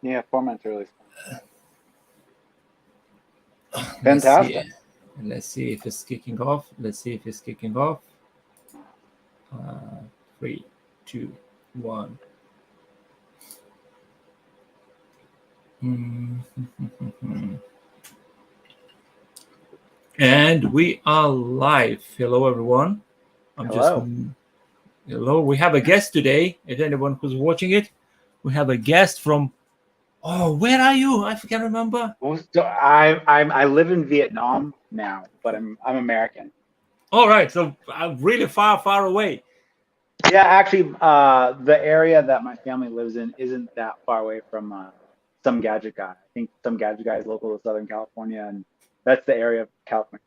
Yeah, 4 months early. Let's see. Fantastic. Let's see if it's kicking off. Let's see if it's kicking off. 3, 2, 1. And we are live. Hello, everyone. Hello. Hello. We have a guest today. If anyone who's watching it, we have a guest from. Oh, where are you? I can't remember. So I live in Vietnam now, but I'm American. All right, so really far away. Yeah, actually, the area that my family lives in isn't that far away from Some Gadget Guy. I think Some Gadget Guy is local to Southern California, and that's the area of California.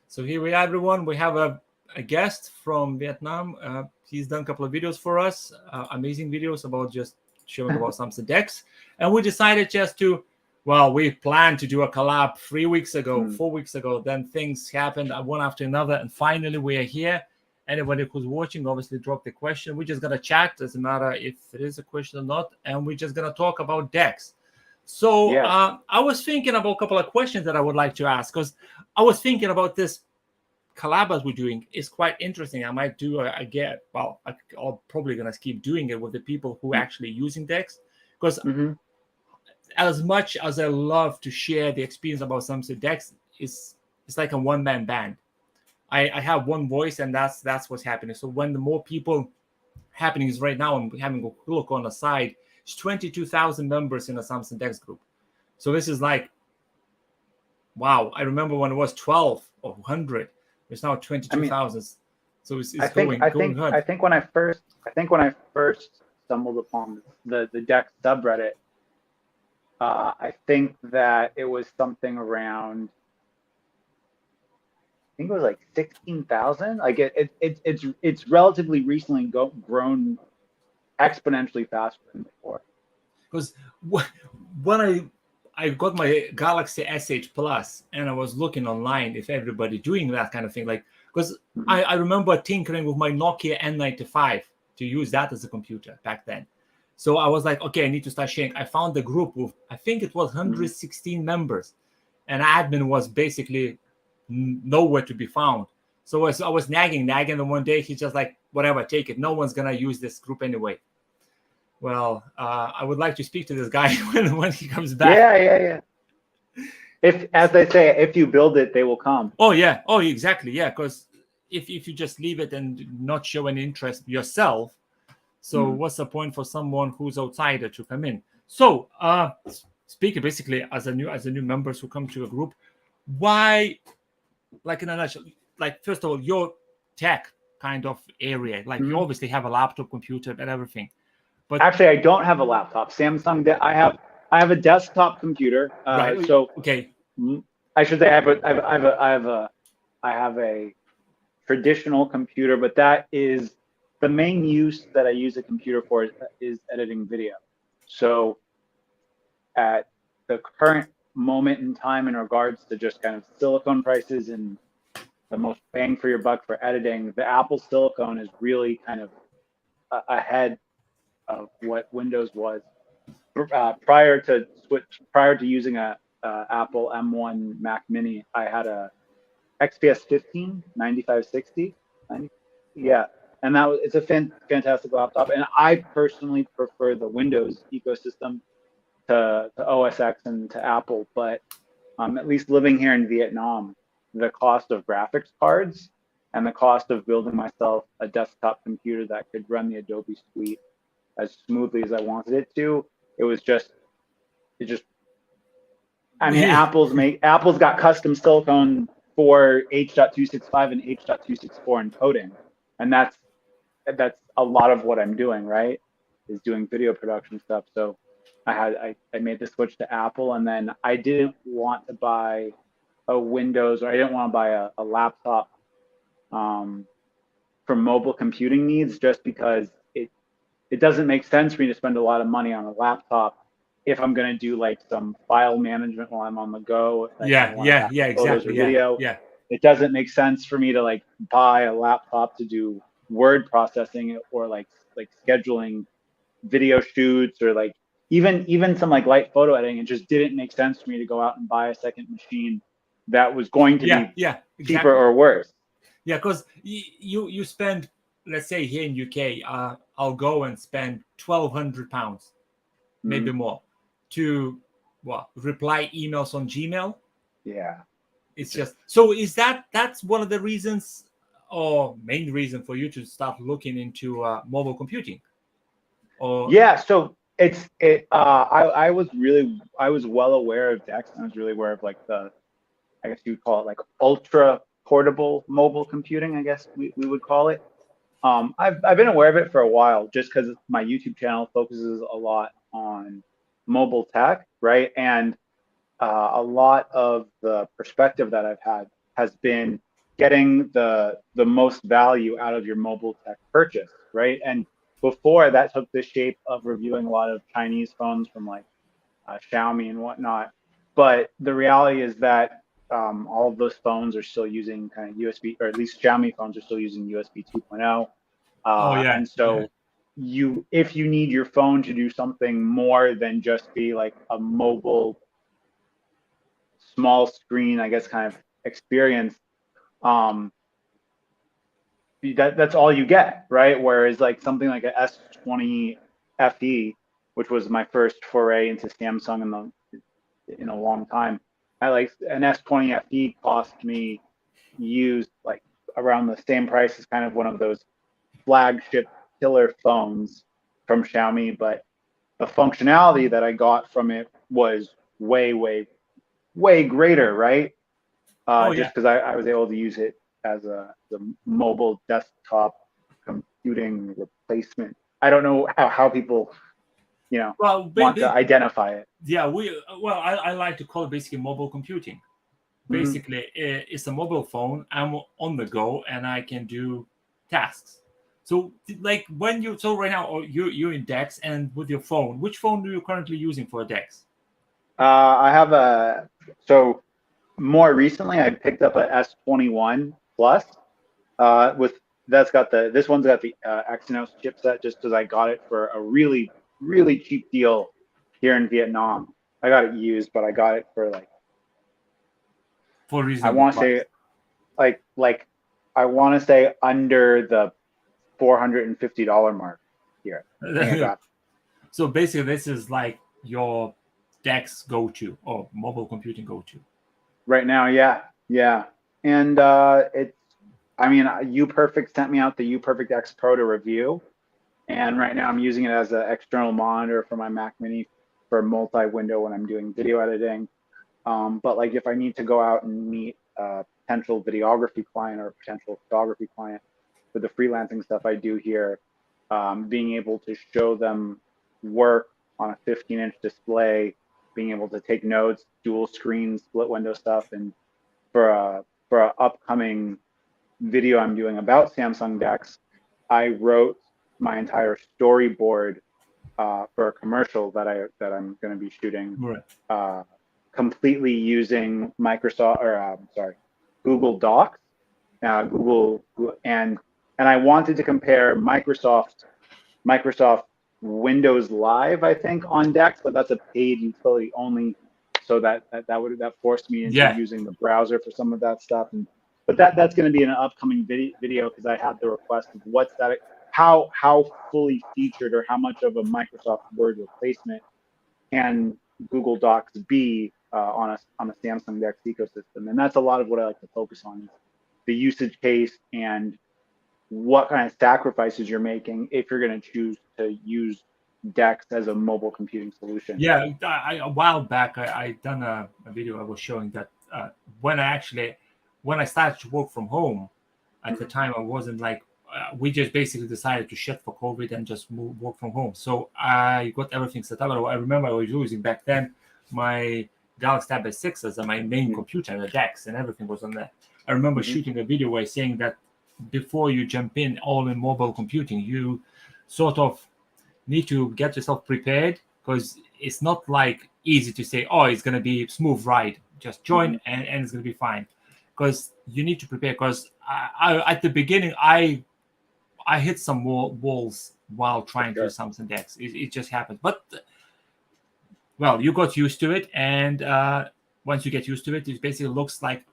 So here we are, everyone. We have a guest from Vietnam. He's done a couple of videos for us, amazing videos about just showing about Samsung DeX. And we decided just to, we planned to do a collab 3 weeks ago, 4 weeks ago. Then things happened one after another. And finally, we are here. Anybody who's watching, obviously, drop the question. We're just going to chat. Doesn't matter if it is a question or not. And we're just going to talk about DeX. So I was thinking about a couple of questions that I would like to ask, because I was thinking about this collab as we're doing is quite interesting. I might do again. Well, I'm probably going to keep doing it with the people who are actually using DeX, because as much as I love to share the experience about Samsung DeX, it's like a one-man band. I have one voice, and that's what's happening. So when the more people happening is right now, I'm having a look on the side, it's 22,000 members in the Samsung DeX group. So this is like, wow. I remember when it was 12 or 100. It's now 22,000. So it's going hard. I think when I first stumbled upon the DeX subreddit, I think that it was something around. I think it was like 16,000. Like it's relatively recently grown exponentially faster than before. Because when I got my Galaxy S8 Plus and I was looking online if everybody doing that kind of thing, like, because I remember tinkering with my Nokia N95 to use that as a computer back then. So I was like, okay, I need to start sharing. I found the group with, I think it was 116 members, and admin was basically nowhere to be found. So I was nagging, and one day he's just like, whatever, take it. No one's gonna use this group anyway. Well, I would like to speak to this guy when he comes back. Yeah. If, as they say, if you build it, they will come. Oh yeah. Oh, exactly. Yeah. Because if you just leave it and not show any interest yourself, so what's the point for someone who's outsider to come in? So, speaking basically as a new members who come to a group, why, like in a nutshell, like first of all, your tech kind of area, like you obviously have a laptop, computer, and everything. But actually, I don't have a laptop. Samsung. I have a desktop computer. Right. So okay. I should say I have a traditional computer, but that is the main use that I use a computer for is editing video. So at the current moment in time, in regards to just kind of silicone prices and the most bang for your buck for editing, the Apple silicone is really kind of ahead of what Windows was. Prior to using a Apple M1 Mac Mini, I had a XPS 15 9560. Yeah, and it's a fantastic laptop. And I personally prefer the Windows ecosystem to OS X and to Apple. But at least living here in Vietnam, the cost of graphics cards and the cost of building myself a desktop computer that could run the Adobe suite as smoothly as I wanted it to, Apple's got custom silicone for H.265 and H.264 encoding, and that's a lot of what I'm doing, right? Is doing video production stuff. So I made the switch to Apple, and then I didn't want to buy a Windows, or I didn't want to buy a laptop for mobile computing needs, just because it doesn't make sense for me to spend a lot of money on a laptop if I'm going to do like some file management while I'm on the go. Exactly. Video. Yeah. It doesn't make sense for me to like buy a laptop to do word processing or like scheduling video shoots or like even some like light photo editing, it just didn't make sense for me to go out and buy a second machine that was going to be Yeah, cheaper exactly. or worse. Yeah, because you spend, let's say here in UK, I'll go and spend £1,200, maybe more, to reply emails on Gmail. Yeah. It's just so. That's one of the reasons, or main reason for you to start looking into mobile computing? Or Yeah, so I was well aware of DeX, and I was really aware of like I guess you would call it like ultra portable mobile computing, I guess we would call it. I've been aware of it for a while just because my YouTube channel focuses a lot on mobile tech, right? And a lot of the perspective that I've had has been getting the most value out of your mobile tech purchase, right? And before that took the shape of reviewing a lot of Chinese phones from like Xiaomi and whatnot. But the reality is that all of those phones are still using kind of USB, or at least Xiaomi phones are still using USB 2.0. oh yeah, And so if you need your phone to do something more than just be like a mobile small screen, I guess, kind of experience, um, that's all you get, right? Whereas like something like a S20 FE, which was my first foray into Samsung in a long time, I like an S20 FE cost me used like around the same price as kind of one of those flagship killer phones from Xiaomi, but the functionality that I got from it was way greater, right? oh yeah. Just because I was able to use it as a mobile desktop computing replacement. I don't know how people, Well, want to identify it. yeah, I like to call it basically mobile computing. Mm-hmm. Basically, it's a mobile phone. I'm on the go and I can do tasks. So, like so right now, you're in DeX, and with your phone, which phone are you currently using for DeX? I have so more recently I picked up a S21 Plus with this one's got the Exynos chipset just because I got it for a really cheap deal here in Vietnam. I got it used, but I got it for like For I reasonable want to price. say like I want to say under the $450 mark here. I think I got So basically, this is like your DeX go-to or mobile computing go-to. right now. Yeah, and it's. I mean, UPerfect sent me out the UPerfect X Pro to review, and right now I'm using it as an external monitor for my Mac Mini for multi-window when I'm doing video editing. But like if I need to go out and meet a potential videography client or a potential photography client with the freelancing stuff I do here, being able to show them work on a 15-inch display, being able to take notes, dual screen, split window stuff, and for a upcoming video I'm doing about Samsung DeX, I wrote my entire storyboard for a commercial that I'm going to be shooting, Right. completely using Google Docs, Google, and I wanted to compare Microsoft Windows Live, I think, on DeX, but that's a paid utility only. So that forced me into Yeah. using the browser for some of that stuff. But that's going to be an upcoming video because I had the request of what's that, how fully featured or how much of a Microsoft Word replacement can Google Docs be on a Samsung DeX ecosystem, and that's a lot of what I like to focus on is the usage case and what kind of sacrifices you're making if you're going to choose to use DeX as a mobile computing solution. Yeah, a while back, I done a video. I was showing that when I started to work from home, at the time I wasn't like we just basically decided to shut for COVID and just work from home. So I got everything set up. I remember I was using back then my Galaxy Tab S6 as my main computer, the DeX, and everything was on there. I remember shooting a video where saying that before you jump in all in mobile computing, you sort of need to get yourself prepared because it's not like easy to say, oh, it's going to be smooth ride. Just join and it's going to be fine. Because you need to prepare. Because at the beginning, I hit some walls while trying to do something DeX. It just happened. But well, you got used to it, and once you get used to it, it basically looks like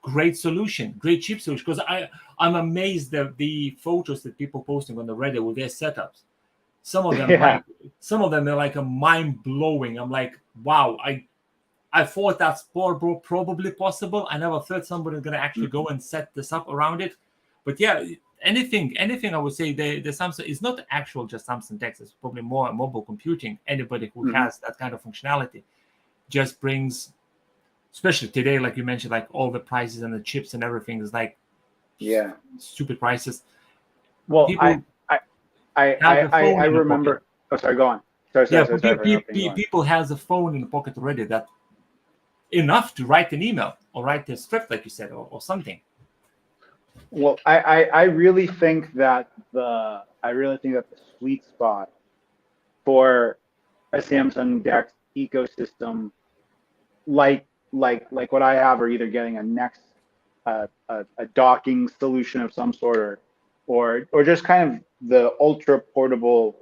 great solution, great cheap solution. Because I'm amazed at the photos that people posting on the Reddit with their setups. Some of them Yeah. are like a mind blowing. I'm like, wow, I thought that's probably possible. I never thought somebody's gonna actually go and set this up around it. But yeah, anything I would say the Samsung is not actual just Samsung DeX. It's probably more mobile computing. Anybody who has that kind of functionality just brings, especially today, like you mentioned, like all the prices and the chips and everything is like stupid prices. Well, People I remember. Oh, sorry. Go on. Sorry. People has a phone in the pocket already that enough to write an email or write a script, like you said, or something. Well, I really think that the sweet spot for a Samsung DeX ecosystem, like what I have, are either getting a docking solution of some sort, or just kind of the ultra portable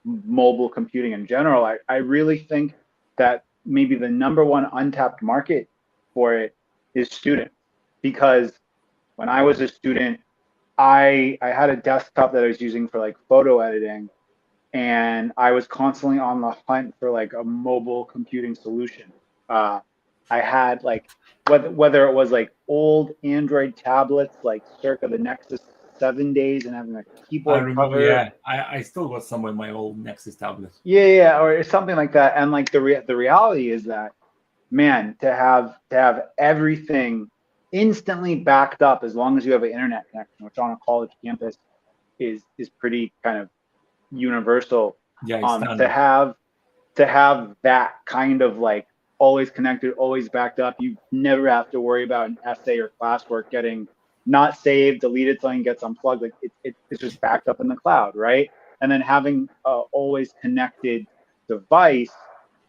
mobile computing in general. I really think that maybe the number one untapped market for it is students, because when I was a student, I had a desktop that I was using for like photo editing, and I was constantly on the hunt for like a mobile computing solution. I had like whether it was like old Android tablets, like circa the Nexus 7 days, and having a I keyboard remember, cover. yeah, I still got some of my old Nexus tablets. Yeah, or something like that. And like the reality is that, man, to have everything instantly backed up as long as you have an internet connection, which on a college campus is pretty kind of universal. Yeah, it's To have that kind of like always connected, always backed up, you never have to worry about an essay or classwork getting not saved, deleted, something gets unplugged. Like it's just backed up in the cloud, right? And then having always connected device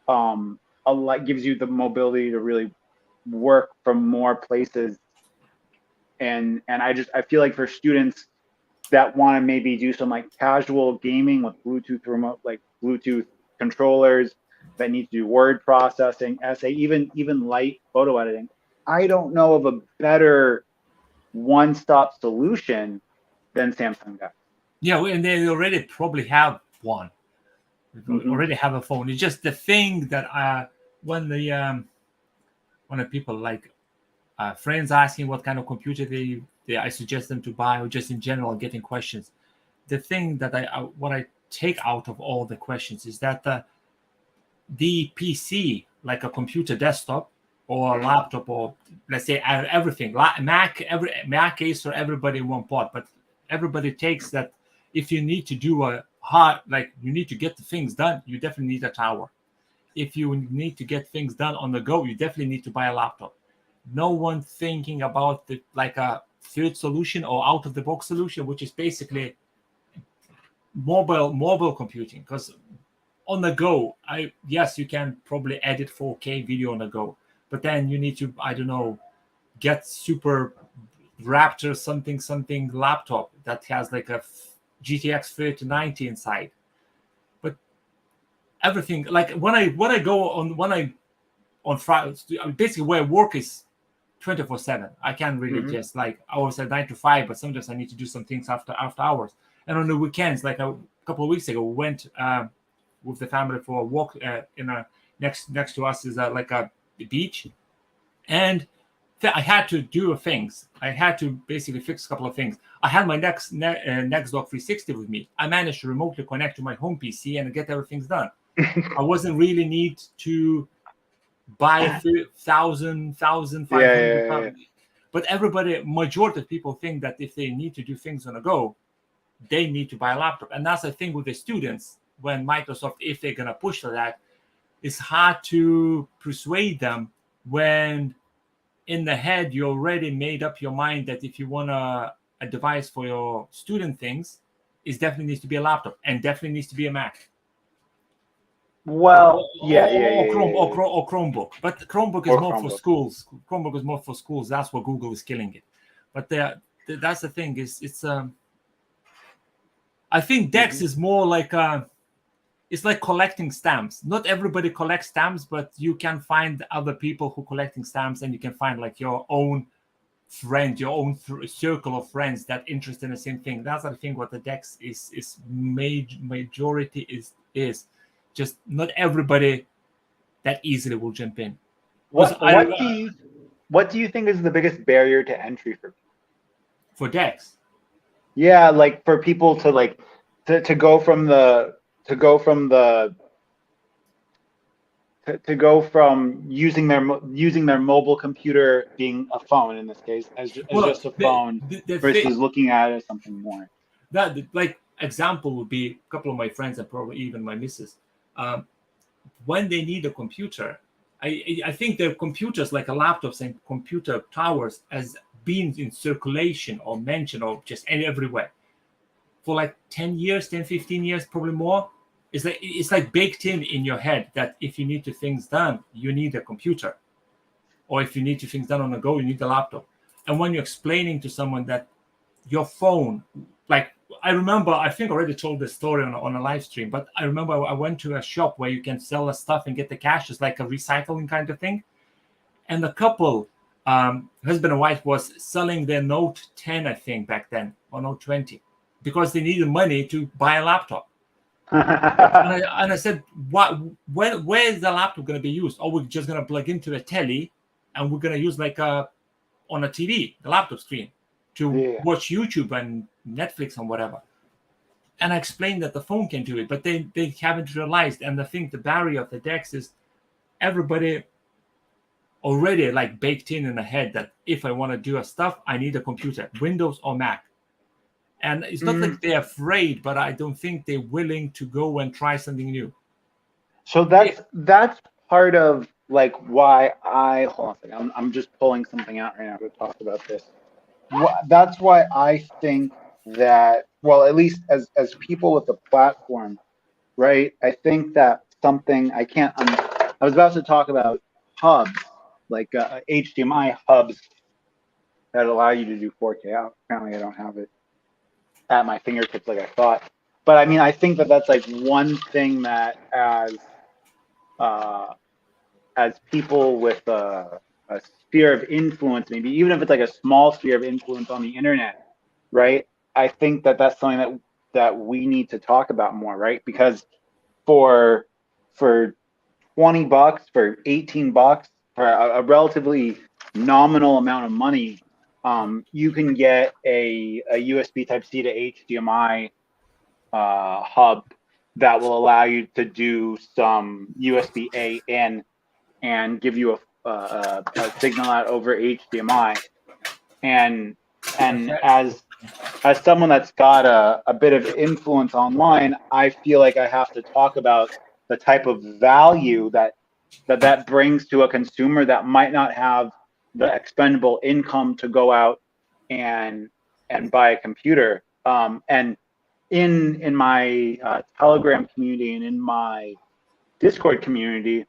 gives you the mobility to really work from more places. And I feel like for students that want to maybe do some like casual gaming with Bluetooth remote, like Bluetooth controllers, that need to do word processing, essay, even light photo editing, I don't know of a better one-stop solution than Samsung does. Yeah, and they already probably have one. They already have a phone. It's just the thing that when the people like friends asking what kind of computer I suggest them to buy, or just in general getting questions, the thing that what I take out of all the questions is that the PC, like a computer desktop or a laptop, or let's say everything, Mac is for everybody in one pot, but everybody takes that if you need to do you need to get the things done, you definitely need a tower. If you need to get things done on the go, you definitely need to buy a laptop. No one thinking about like a third solution or out of the box solution, which is basically mobile computing. Because on the go, yes, you can probably edit 4K video on the go, but then you need to, I don't know, get super Raptor something laptop that has like a GTX 3090 inside. But everything, like when I go on Friday, basically where work is 24/7. I can't really just like hours at 9 to 5, but sometimes I need to do some things after hours. And on the weekends, like a couple of weeks ago, we went with the family for a walk in a next to us is like a beach, and I had to do things. I had to basically fix a couple of things. I had my Nextdoor 360 with me. I managed to remotely connect to my home PC and get everything done. I wasn't really need to buy 1,500 pounds. But majority of people think that if they need to do things on a go, they need to buy a laptop. And that's the thing with the students, when Microsoft, if they're going to push for that, it's hard to persuade them when in the head you already made up your mind that if you want a device for your student things, it definitely needs to be a laptop and definitely needs to be a Mac. Well, or Chromebook, but Chromebook is more for schools. Chromebook is more for schools. That's where Google is killing it. But that's the thing. I think DeX is more like it's like collecting stamps. Not everybody collects stamps, but you can find other people who collecting stamps, and you can find like your own friend, your own circle of friends that interested in the same thing. That's I think what the DeX is majority is just not everybody that easily will jump in. What do you think is the biggest barrier to entry for DeX? Yeah, like for people to like to go from the to go from the to go from using their mobile computer being a phone in this case as just a phone versus looking at it as something more. That like example would be a couple of my friends and probably even my missus. When they need a computer, I think their computers like a laptops and computer towers as being in circulation or mentioned or just everywhere for like 10 years, 10, 15 years, probably more. It's like baked in your head that if you need things done, you need a computer. Or if you need things done on the go, you need a laptop. And when you're explaining to someone that your phone, like I remember, I think I already told this story on a live stream, but I remember I went to a shop where you can sell the stuff and get the cash. It's like a recycling kind of thing. And the couple, husband and wife, was selling their Note 10, I think, back then, or Note 20, because they needed money to buy a laptop. and I said, where is the laptop going to be used? Oh, we're just going to plug into a telly, and we're going to use like on a TV, the laptop screen, to watch YouTube and Netflix and whatever. And I explained that the phone can do it, but they haven't realized. And I think the barrier of the DeX is everybody already like baked in the head that if I want to do a stuff, I need a computer, Windows or Mac. And it's not like they're afraid, but I don't think they're willing to go and try something new. So that's part of like why hold on a second. I'm just pulling something out right now to talk about this. That's why I think that, well, at least as people with the platform, right? I think that something I was about to talk about hubs, like HDMI hubs that allow you to do 4K. Apparently, I don't have it at my fingertips like I thought. But I mean, I think that that's like one thing that as people with a sphere of influence, maybe even if it's like a small sphere of influence on the internet, right? I think that that's something that we need to talk about more, right? Because for $20, for $18, for a relatively nominal amount of money, you can get a USB Type-C to HDMI hub that will allow you to do some USB-A in and give you a signal out over HDMI. And as someone that's got a bit of influence online, I feel like I have to talk about the type of value that brings to a consumer that might not have the expendable income to go out and buy a computer. And in my Telegram community and in my Discord community,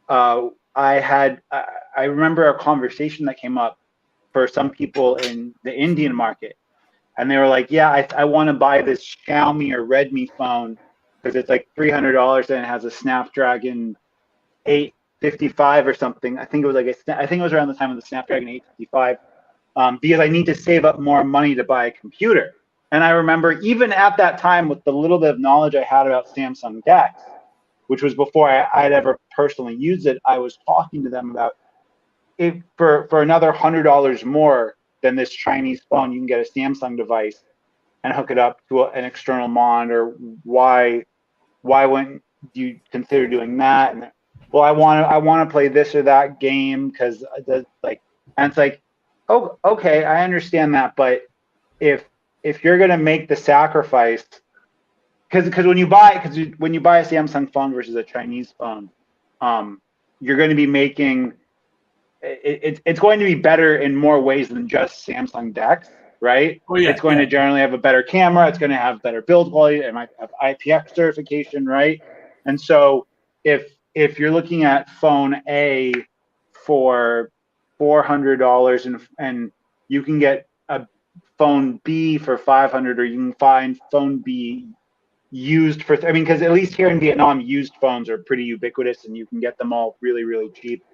I remember a conversation that came up for some people in the Indian market. And they were like, yeah, I want to buy this Xiaomi or Redmi phone because it's like $300 and it has a Snapdragon 855 or something. I think it was around the time of the Snapdragon 855 because I need to save up more money to buy a computer. And I remember even at that time, with the little bit of knowledge I had about Samsung DeX, which was before I'd ever personally used it, I was talking to them about if for another $100 more than this Chinese phone, you can get a Samsung device and hook it up to an external monitor. Why wouldn't you consider doing that? And well, I want to play this or that game because like, and it's like, oh, okay, I understand that, but if you're gonna make the sacrifice, because when you buy a Samsung phone versus a Chinese phone, you're going to be making it's going to be better in more ways than just Samsung DeX, right? Oh, yeah, it's going to generally have a better camera. It's going to have better build quality. It might have IPX certification, right? And so if you're looking at phone A for $400 and you can get a phone B for $500, or you can find phone B used for, I mean, because at least here in Vietnam, used phones are pretty ubiquitous and you can get them all really, really cheap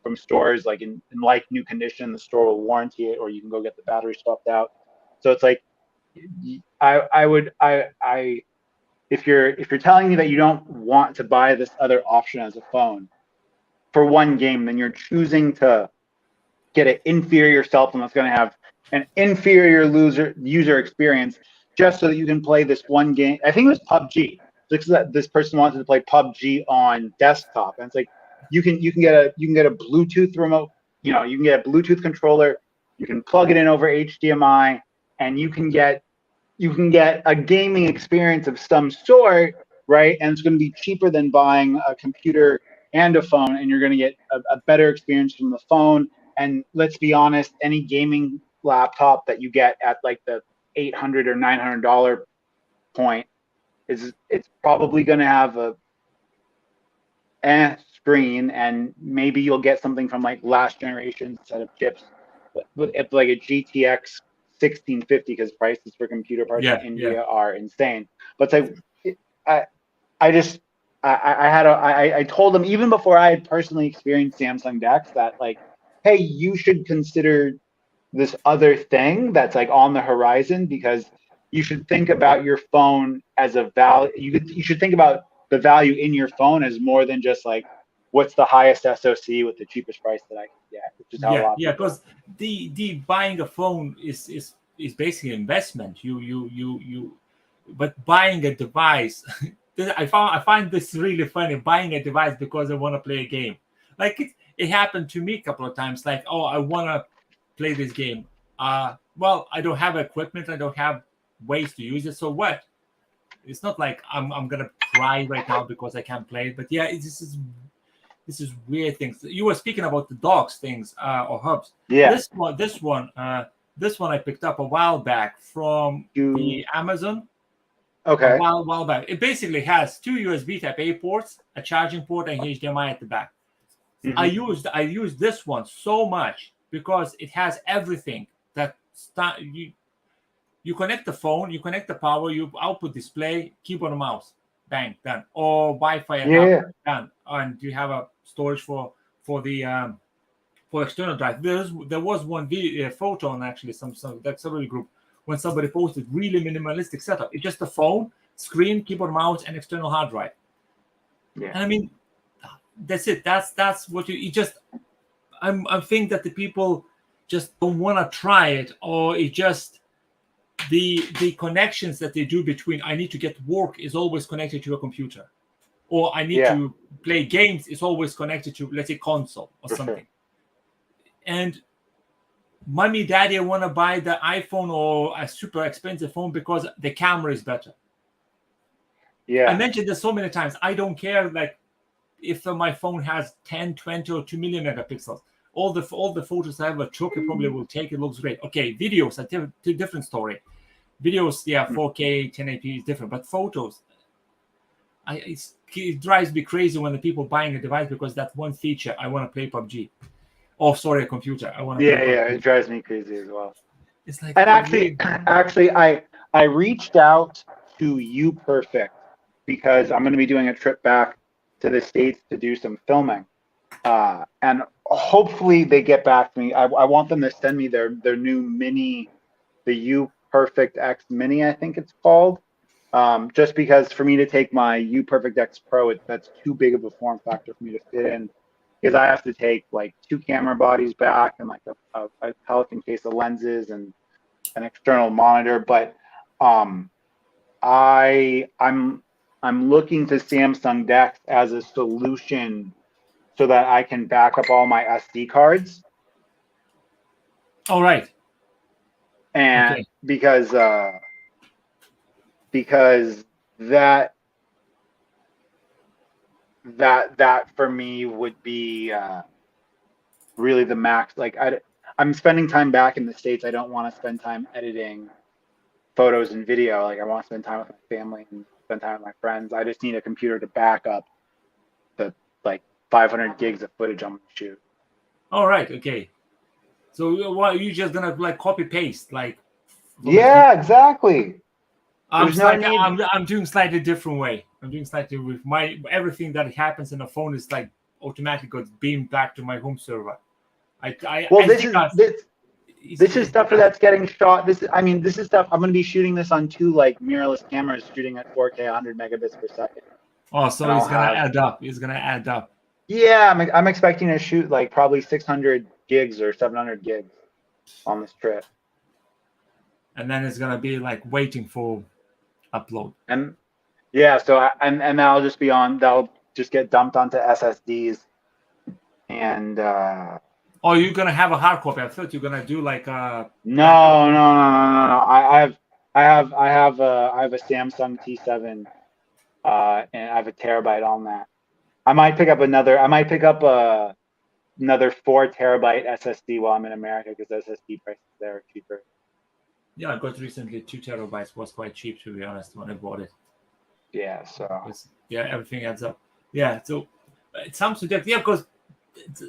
from stores, like in like new condition, the store will warranty it, or you can go get the battery swapped out. So it's like, I if you're telling me that you don't want to buy this other option as a phone for one game, then you're choosing to get an inferior cell phone that's going to have an inferior user experience just so that you can play this one game. I think it was PUBG. This person wanted to play PUBG on desktop, and it's like you can get a Bluetooth remote. You know, you can get a Bluetooth controller. You can plug it in over HDMI, and you can get a gaming experience of some sort, right? And it's going to be cheaper than buying a computer and a phone, and you're going to get a better experience from the phone. And let's be honest, any gaming laptop that you get at like the $800 or $900 point it's probably going to have a screen, and maybe you'll get something from like last generation set of chips, but if like a GTX 1650, because prices for computer parts in India are insane. But it's like I told them even before I had personally experienced Samsung DeX that like, hey, you should consider this other thing that's like on the horizon, because you should think about your phone as a value. You should think about the value in your phone as more than just like what's the highest SoC with the cheapest price that I can get. Which is how a lot of people. Because the buying a phone is basically an investment. But buying a device, I find this really funny. Buying a device because I want to play a game, like it happened to me a couple of times. Like, oh, I want to play this game. Well, I don't have equipment. I don't have ways to use it. So what? It's not like I'm gonna cry right now because I can't play it. But yeah, this is weird things. You were speaking about the dogs things or hubs. Yeah. This one I picked up a while back from the Amazon. Okay. A while back. It basically has two USB Type A ports, a charging port, and HDMI at the back. Mm-hmm. I used this one so much because it has everything that you connect the phone, you connect the power, you output display, keyboard and mouse, bang, done. Or Wi-Fi, done. And you have a storage for the for external drive. There was one photo on actually some subreddit group when somebody posted really minimalistic setup. It's just a phone, screen, keyboard, mouse, and external hard drive. Yeah. And I mean, that's it. That's what you just. I think that the people just don't want to try it, or it just the connections that they do between I need to get work is always connected to a computer, or I need to play games is always connected to, let's say, console or something. Sure. And mommy, daddy, I want to buy the iPhone or a super expensive phone because the camera is better. Yeah, I mentioned this so many times. I don't care like if my phone has 10, 20, or 2 million megapixels. All the photos I ever took, it probably will take. It looks great. Okay, videos, a different story. Videos, 4K, 1080p is different. But photos, it drives me crazy when the people buying a device because that one feature, I want to play PUBG. Oh, sorry, a computer. I want to. Yeah, it drives me crazy as well. It's like, and actually, I reached out to UPerfect because I'm going to be doing a trip back to the States to do some filming. And hopefully they get back to me. I want them to send me their new mini, the UPerfect X Mini, I think it's called. Just because for me to take my UPerfect X Pro, that's too big of a form factor for me to fit in, because I have to take like 2 camera bodies back and like a Pelican case of lenses and an external monitor. But I'm looking to Samsung DeX as a solution so that I can back up all my SD cards. All right. And because that for me would be really the max. Like I'm spending time back in the States. I don't want to spend time editing photos and video. Like I want to spend time with my family and spend time with my friends. I just need a computer to back up the like 500 gigs of footage I'm gonna shoot. All right. Okay. So what, you just gonna like copy paste like? Yeah, exactly. I'm There's no slightly, need. I'm doing slightly different way. I'm doing slightly with my everything that happens in the phone is like automatically got beamed back to my home server. Well, I think this is stuff that's getting shot. This is stuff. I'm going to be shooting this on two like mirrorless cameras, shooting at 4K, 100 megabits per second. Oh, so And it's I'll gonna have. add up. It's gonna add up. Yeah, I'm expecting to shoot like probably 600 gigs or 700 gigs on this trip. And then it's gonna be like waiting for upload. And yeah, and that'll just be on. That'll just get dumped onto SSDs. And Oh, you're gonna have a hard copy. I thought you're gonna do like a. no. I have a Samsung T7, and I have a terabyte on that. I might pick up another 4 terabyte SSD while I'm in America because SSD prices there are cheaper. Yeah, I got recently 2 terabytes. Was quite cheap to be honest when I bought it. Yeah, so Yeah, everything adds up. Yeah, so it sounds that because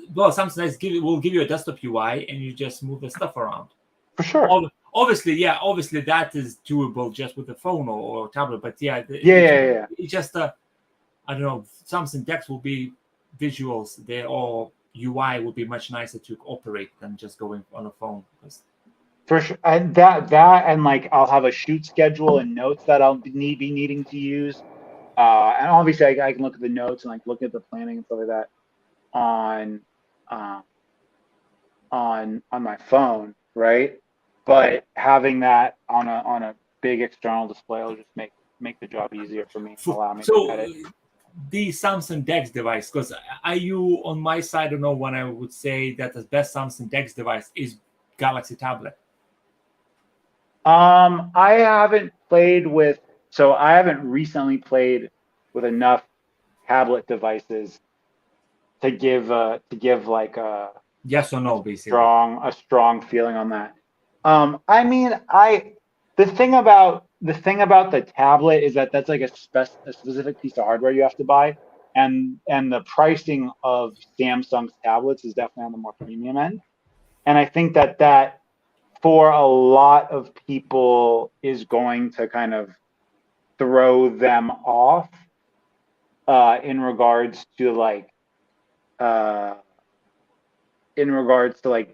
Samsung will give you a desktop UI and you just move the stuff around. for sure. Obviously that is doable just with the phone or tablet. But yeah. It's just I don't know. Samsung DeX will be visuals there, or UI will be much nicer to operate than just going on a phone. For sure, and and like I'll have a shoot schedule and notes that I'll be needing to use, and obviously I can look at the notes and like look at the planning and stuff like that on my phone, right? But having that on a big external display will just make the job easier for me. Allow me to edit. The Samsung DeX device, because are you on my side? I don't know when I would say that the best Samsung DeX device is Galaxy tablet. I haven't recently played with enough tablet devices to give like a yes or no, basically a strong feeling on that. The thing about the tablet is that that's like a specific piece of hardware you have to buy, and the pricing of Samsung's tablets is definitely on the more premium end, and I think that for a lot of people is going to kind of throw them off in regards to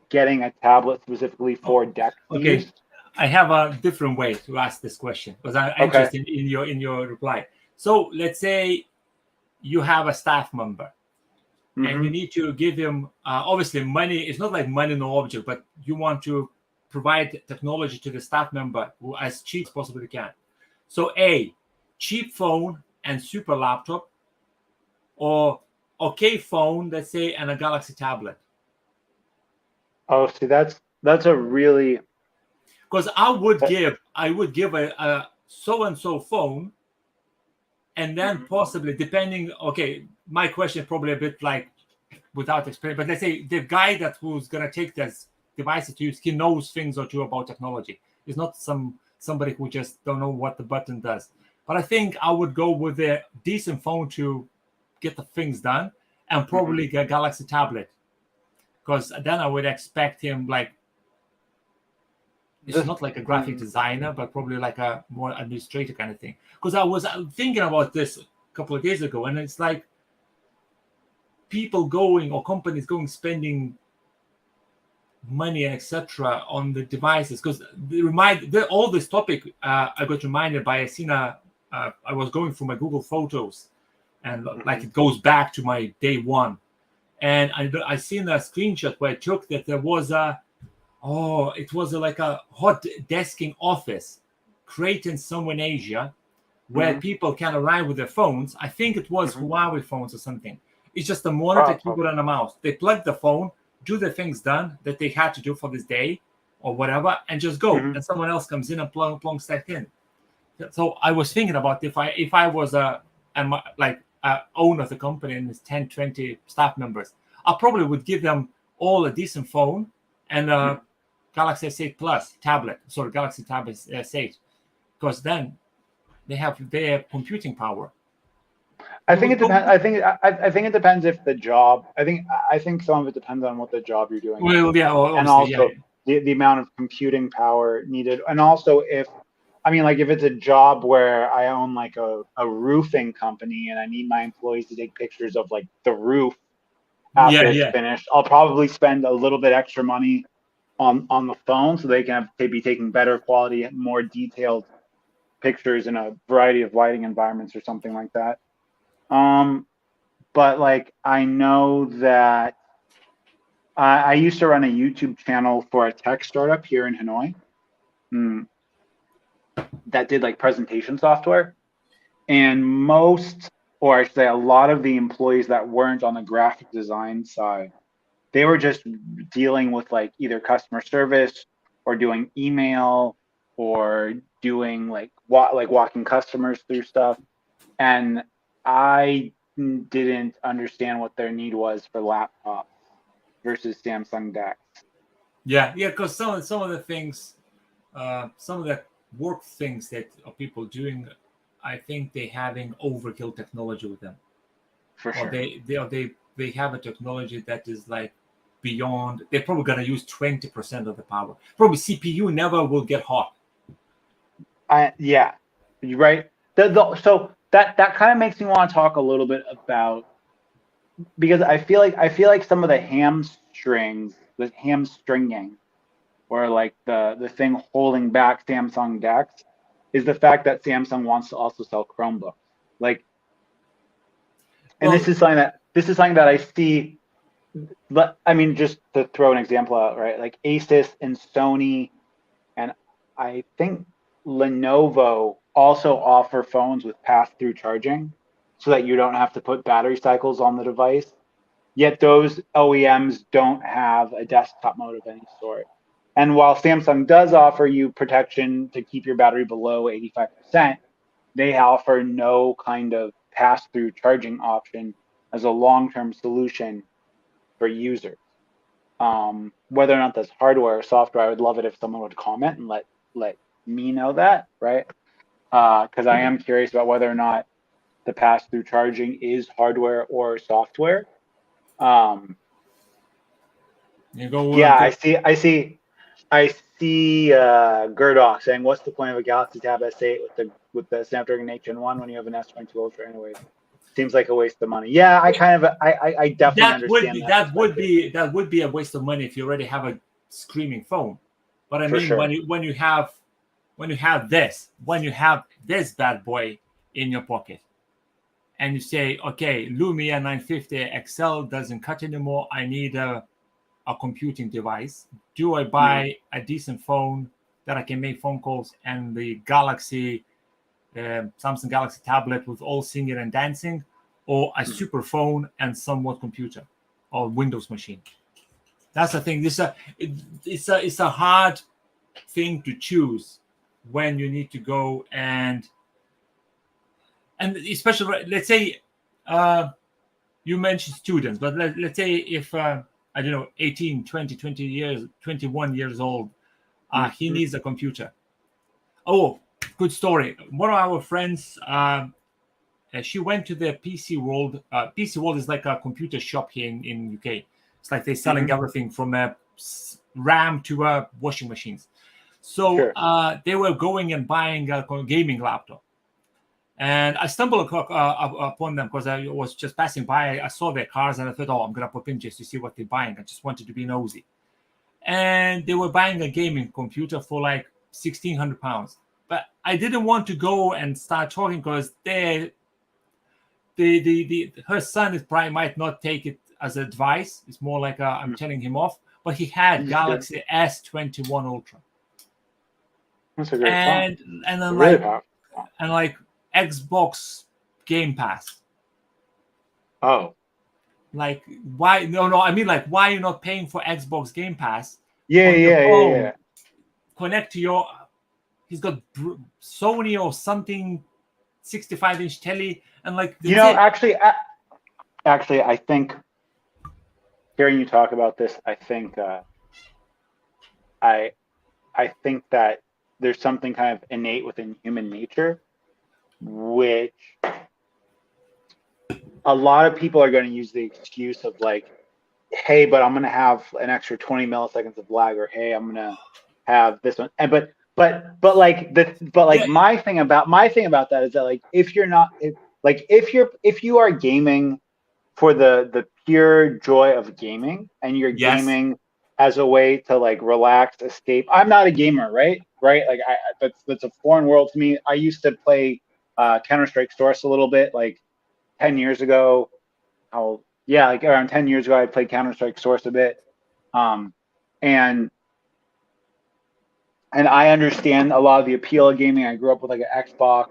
getting a tablet specifically for DeX use. I have a different way to ask this question because I'm interested in your reply. So let's say you have a staff member and you need to give him obviously money. It's not like money no object, but you want to provide technology to the staff member who as cheap as possibly can. So A, cheap phone and super laptop, or okay phone, let's say, and a Galaxy tablet. Oh, see, that's a really, because I would give a so-and-so phone, and then possibly depending. Okay, my question probably a bit like without experience, but let's say the guy who's gonna take this devices to use, he knows things or two about technology. It's not somebody who just don't know what the button does. But I think I would go with a decent phone to get the things done, and probably a Galaxy tablet, because then I would expect him like it's not like a graphic designer, but probably like a more administrator kind of thing. Because I was thinking about this a couple of days ago, and it's like people going or companies going spending money and etc. on the devices, because all this topic I got reminded by I was going through my Google Photos, and like it goes back to my day one, and I seen a screenshot where I took that there was like a hot desking office created somewhere in Asia where people can arrive with their phones. I think it was Huawei phones or something. It's just a monitor, keyboard, and a mouse. They plug the phone, do the things done that they had to do for this day or whatever, and just go. And someone else comes in and plonks that in. So I was thinking about if I was owner of the company and there's 10, 20 staff members, I probably would give them all a decent phone and a Galaxy S8 Plus tablet. Sorry, Galaxy Tab S8, because then they have their computing power. I think it depends. I think it depends if the job. I think some of it depends on what the job you're doing. Well, yeah, and also the amount of computing power needed, and also if I mean, like if it's a job where I own like a roofing company and I need my employees to take pictures of like the roof Yeah, after it's yeah. finished, I'll probably spend a little bit extra money on the phone so they can be taking better quality, more detailed pictures in a variety of lighting environments or something like that. But like I know that I used to run a YouTube channel for a tech startup here in Hanoi that did like presentation software. And most, or I should say, a lot of the employees that weren't on the graphic design side, they were just dealing with like either customer service or doing email or doing like walking customers through stuff. And I didn't understand what their need was for laptops versus Samsung DeX. Yeah, yeah, because some of the things, some of the work things that are people doing, I think they having overkill technology with them, For or sure. they have a technology that is like beyond. They're probably gonna use 20% of the power. Probably CPU never will get hot. Yeah, you're right. So that kind of makes me want to talk a little bit about, because I feel like some of the hamstringing, or like the thing holding back Samsung DeX is the fact that Samsung wants to also sell Chromebooks. Like, and Well, this is something that I see. But I mean, just to throw an example out, right? Like Asus and Sony, and I think Lenovo also offer phones with pass-through charging, so that you don't have to put battery cycles on the device. Yet those OEMs don't have a desktop mode of any sort. And while Samsung does offer you protection to keep your battery below 85%, they offer no kind of pass-through charging option as a long-term solution for users. Whether or not that's hardware or software, I would love it if someone would comment and let me know that, right? Because I am curious about whether or not the pass-through charging is hardware or software. you go, Yeah, go. I see Gurdoch saying, "What's the point of a Galaxy Tab S8 with the Snapdragon 8 Gen 1 when you have an S22 Ultra anyways? Seems like a waste of money." Yeah, I definitely understand that perspective. That would be a waste of money if you already have a screaming phone. But I For mean, sure. when you have this bad boy in your pocket, and you say, okay, Lumia 950 XL doesn't cut anymore. I need a computing device. Do I buy a decent phone that I can make phone calls and the Samsung Galaxy tablet with all singing and dancing, or a super phone and somewhat computer or Windows machine? That's the thing. It's a hard thing to choose when you need to go and especially, let's say, you mentioned students, but let's say if I don't know, 18, 20 years, 21 years old, he needs a computer. Oh, good story. One of our friends, she went to the PC World. PC World is like a computer shop here in UK. It's like they're selling everything from RAM to washing machines. So Sure. they were going and buying a gaming laptop. And I stumbled upon them because I was just passing by. I saw their cars and I thought, oh, I'm going to pop in just to see what they're buying. I just wanted to be nosy. And they were buying a gaming computer for like £1,600. But I didn't want to go and start talking because her son is probably might not take it as advice. It's more like I'm telling him off. But he had Galaxy S21 Ultra. That's a great phone. And then Really powerful. like Xbox Game Pass. Oh. Like, why? No. I mean, like, why are you not paying for Xbox Game Pass Yeah, on your phone? yeah. Connect to your. He's got Sony or something, 65-inch telly, and like You that's know, it. actually, I think hearing you talk about this, I think I think that there's something kind of innate within human nature, which a lot of people are going to use the excuse of like, hey, but I'm going to have an extra 20 milliseconds of lag, or hey, I'm going to have this one. But But Yeah. my thing about that is that like if you are gaming for the pure joy of gaming, and you're Yes. gaming as a way to like relax, escape. I'm not a gamer, right? Like that's a foreign world to me. I used to play Counter-Strike Source a little bit, like 10 years ago. Yeah, like around 10 years ago, I played Counter-Strike Source a bit. Um, and I understand a lot of the appeal of gaming. I grew up with like an Xbox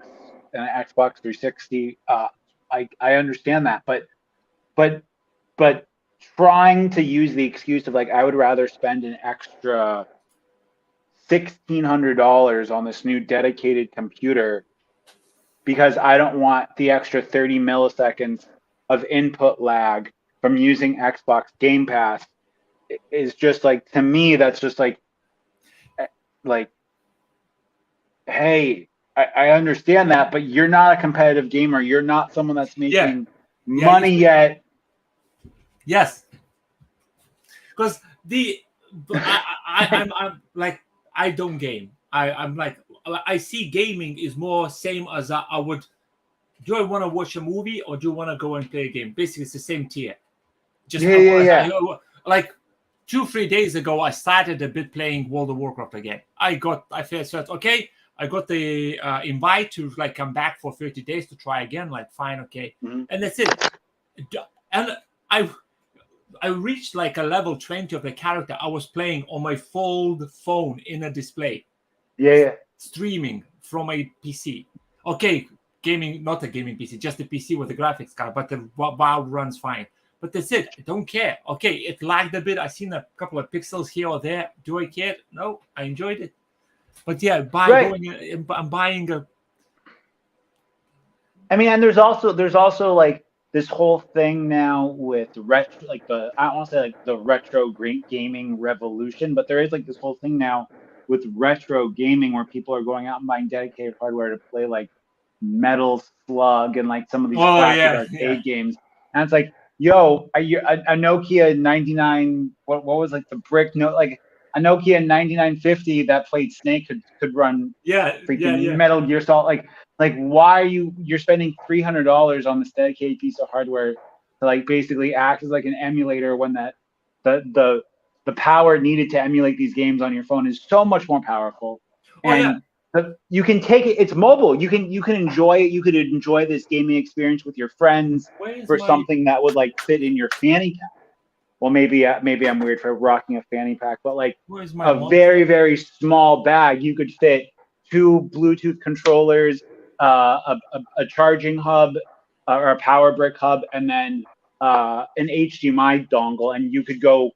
and an Xbox 360. I understand that, but but trying to use the excuse of like I would rather spend an extra $1,600 on this new dedicated computer because I don't want the extra 30 milliseconds of input lag from using Xbox Game Pass is just like, to me, that's just like, hey, I understand that, but you're not a competitive gamer. You're not someone that's Yeah. making Yeah. money yet. Yes. Because I'm like, I don't game. I'm like, I see gaming is more same as I would. Do I want to watch a movie or do you want to go and play a game? Basically, it's the same tier. Just Yeah. like 2-3 days ago, I started a bit playing World of Warcraft again. I felt okay. I got the invite to like come back for 30 days to try again. Like, fine, okay, Mm-hmm. and that's it. And I reached like a level 20 of the character I was playing on my fold phone in a display, Yeah. streaming from a PC. Okay, gaming, not a gaming PC, just a PC with a graphics card, but the WoW runs fine. But that's it. I don't care. Okay, it lagged a bit. I seen a couple of pixels here or there. Do I care? No, I enjoyed it. But yeah, Right. I'm buying a. I mean, and there's also like this whole thing now with retro, like I don't want to say like the retro gaming revolution, but there is like this whole thing now with retro gaming where people are going out and buying dedicated hardware to play like Metal Slug and like some of these Oh classic yeah, yeah, arcade games. And it's like, yo, a Nokia 99, what was like the brick note, like a Nokia 9950 that played Snake could run yeah, yeah, freaking yeah. Metal Gear Solid. Like why are you're spending $300 on this dedicated piece of hardware to like basically act as like an emulator when that the power needed to emulate these games on your phone is so much more powerful. Oh yeah. And you can take it, it's mobile. You can enjoy it. You could enjoy this gaming experience with your friends Where's for my? something that would like fit in your fanny pack. Well, maybe I'm weird for rocking a fanny pack, but like Where's my a monster? very, very small bag, you could fit 2 Bluetooth controllers, a charging hub, or a power brick hub, and then an HDMI dongle, and you could go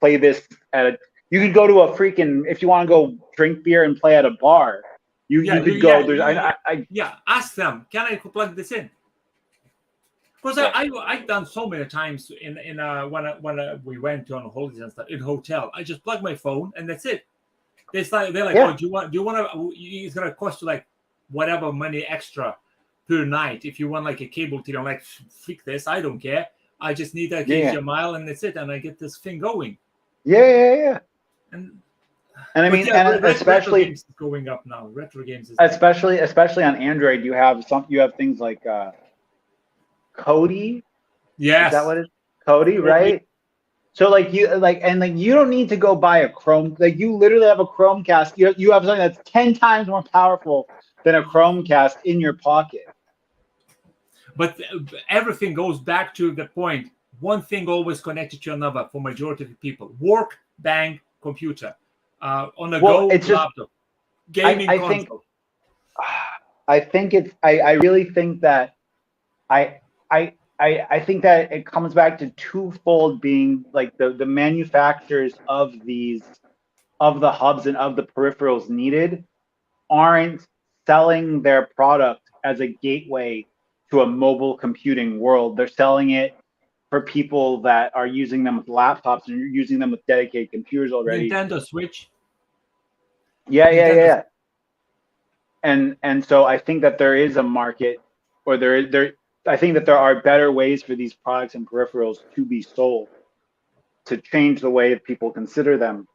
play this you could go to a freaking, if you want to go drink beer and play at a bar, Yeah, you could yeah, go. There's yeah. Ask them. Can I plug this in? Because Right. I've done so many times in when we went on holidays and stuff in hotel. I just plug my phone and that's it. They're like, oh, Yeah. do you want to? It's gonna cost you like whatever money extra per night if you want like a cable TV. I'm like, freak this, I don't care. I just need a Yeah. HDMI and that's it, and I get this thing going. Yeah. And And I but mean, yeah, and retro especially games is going up now. Retro games is like, especially on Android, you have things like Kodi. Is that yes, what it's Kodi, totally. right? So like you don't need to go buy a Chrome. Like you literally have a Chromecast. You have something that's 10 times more powerful than a Chromecast in your pocket. But everything goes back to the point. One thing always connected to another for majority of the people: work, bang, computer, on a Well, go, it's just laptop, gaming I think console. I really think that I I think that it comes back to twofold, being like the manufacturers of the hubs and of the peripherals needed aren't selling their product as a gateway to a mobile computing world. They're selling it for people that are using them with laptops and using them with dedicated computers already. Nintendo Switch. Nintendo. Yeah. And so I think that there is a market, or I think that there are better ways for these products and peripherals to be sold to change the way people consider them.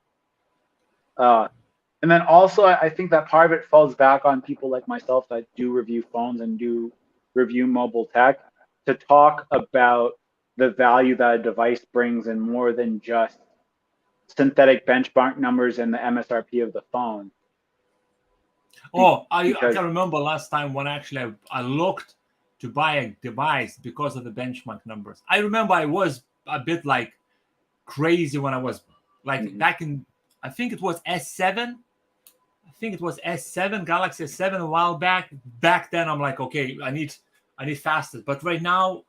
And And then also, I think that part of it falls back on people like myself that do review phones and do review mobile tech to talk about the value that a device brings and more than just synthetic benchmark numbers and the MSRP of the phone. Oh, I can remember last time when actually I looked to buy a device because of the benchmark numbers. I remember I was a bit like crazy when I was like back in, I think it was S7. I think it was S7, Galaxy S7 a while back. Back then, I'm like, okay, I need faster. But right now,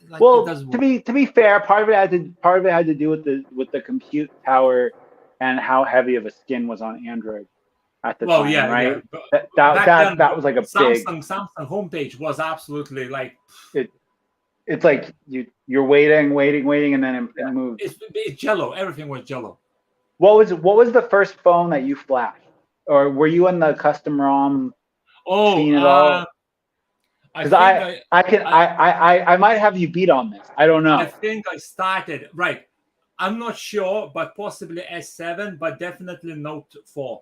like, well, to be fair, part of it had to do with the compute power and how heavy of a skin was on Android at the time, yeah, right? Yeah. That was like a Samsung homepage was absolutely like it's like you're waiting, and then it moves. It's jello. Everything was jello. What was the first phone that you flashed, or were you in the custom ROM scene at all? Because I might have you beat on this. I don't know. I think I started right. I'm not sure, but possibly S7, but definitely Note 4.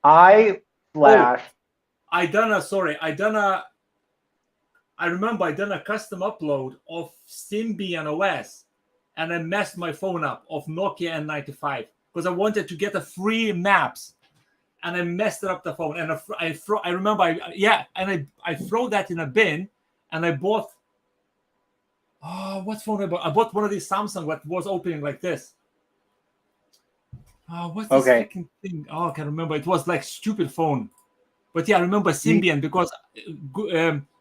I flashed. I remember I done a custom upload of Symbian OS, and I messed my phone up of Nokia N95 because I wanted to get a free maps, and I messed up the phone. And I remember I throw that in a bin, and I bought. Oh, what phone I bought? I bought one of these Samsung that was opening like this. Oh, what's this freaking thing? Oh, I can't remember. It was like stupid phone. But yeah, I remember Symbian because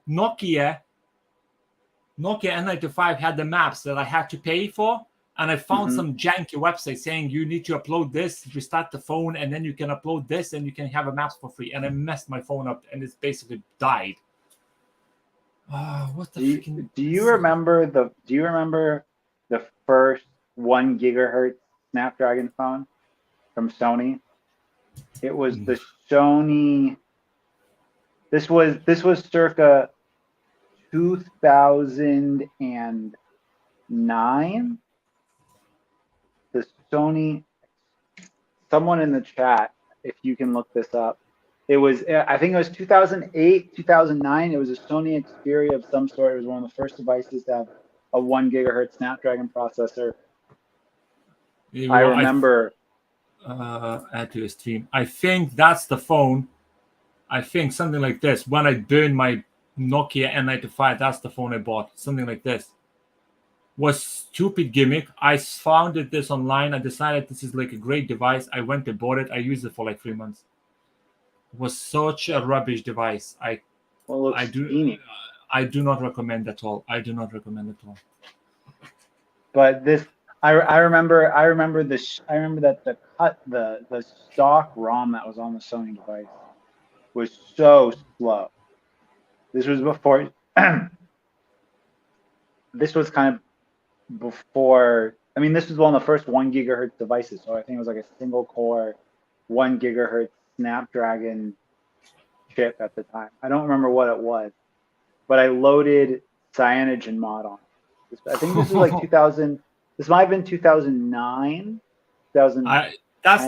Nokia N95 had the maps that I had to pay for. And I found some janky website saying you need to upload this, restart the phone, and then you can upload this and you can have a maps for free. And I messed my phone up and it's basically died. What the freaking? Do you remember the first 1 gigahertz Snapdragon phone from Sony? It was the Sony. This was circa 2009. The Sony. Someone in the chat, if you can look this up. I think it was 2008, 2009. It was a Sony Xperia of some sort. It was one of the first devices to have a 1 gigahertz Snapdragon processor. I remember. Add to the stream. I think that's the phone. I think something like this. When I burned my Nokia N95, that's the phone I bought. Something like this. Was stupid gimmick. I found this online. I decided this is like a great device. I went and bought it. I used it for like 3 months. It was such a rubbish device. I do not recommend at all. I do not recommend at all. But this, I remember that the stock ROM that was on the Sony device was so slow. This was before. This was kind of before. I mean, this was one of the first 1 gigahertz devices. So I think it was like a single core 1 gigahertz Snapdragon chip at the time. I don't remember what it was, but I loaded CyanogenMod on it. I think this was like 2000. This might have been 2009, 2000.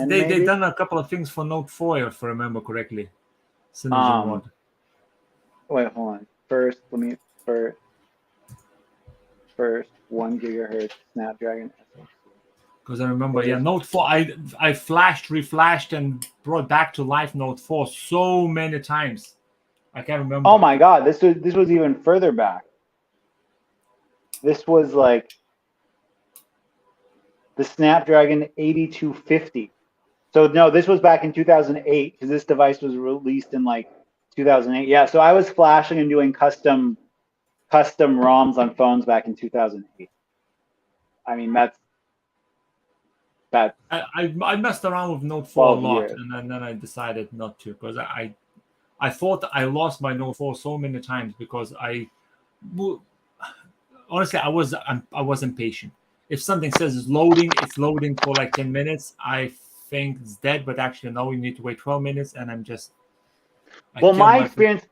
They done a couple of things for Note 4, if I remember correctly. Wait, hold on. First 1 gigahertz Snapdragon. Because I remember, Note 4. I flashed, reflashed, and brought back to life Note 4 so many times. I can't remember. Oh my God, this was even further back. This was like the Snapdragon 8250. So no, this was back in 2008 because this device was released in like 2008. Yeah, so I was flashing and doing custom ROMs on phones back in 2008. I mean, that's I messed around with Note 4 a lot, and then I decided not to because I thought I lost my Note 4 so many times because honestly I was impatient. If something says it's loading for like 10 minutes, I think it's dead, but actually no, you need to wait 12 minutes, and I'm just. My experience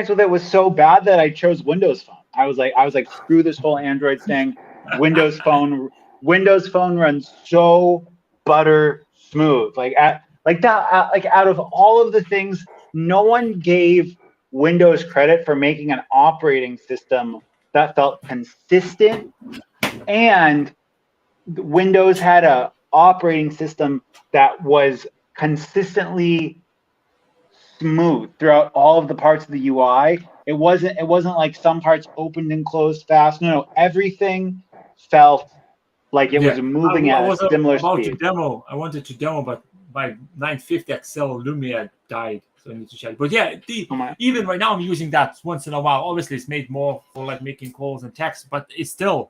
with it was so bad that I chose Windows Phone. I was like, screw this whole Android thing. Windows Phone runs so butter smooth. Like out of all of the things, no one gave Windows credit for making an operating system that felt consistent, and Windows had a operating system that was consistently smooth throughout all of the parts of the UI. It wasn't like some parts opened and closed fast. No, everything felt like it was moving I at a was similar about to speed. demo. I wanted to demo, but my 950 XL Lumia died, so I need to check. But yeah, even right now I'm using that once in a while. Obviously, it's made more for like making calls and text, but it's still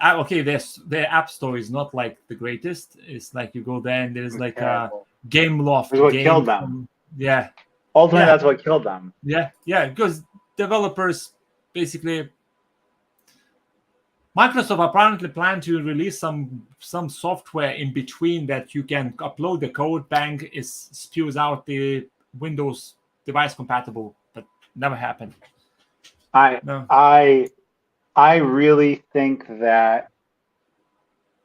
okay. Their app store is not like the greatest. It's like you go there and there's like a game loft. That's what killed them. Yeah. Ultimately, that's what killed them. Yeah, because developers basically. Microsoft apparently plan to release some software in between that you can upload the code bank spews out the Windows device compatible, but never happened. I really think that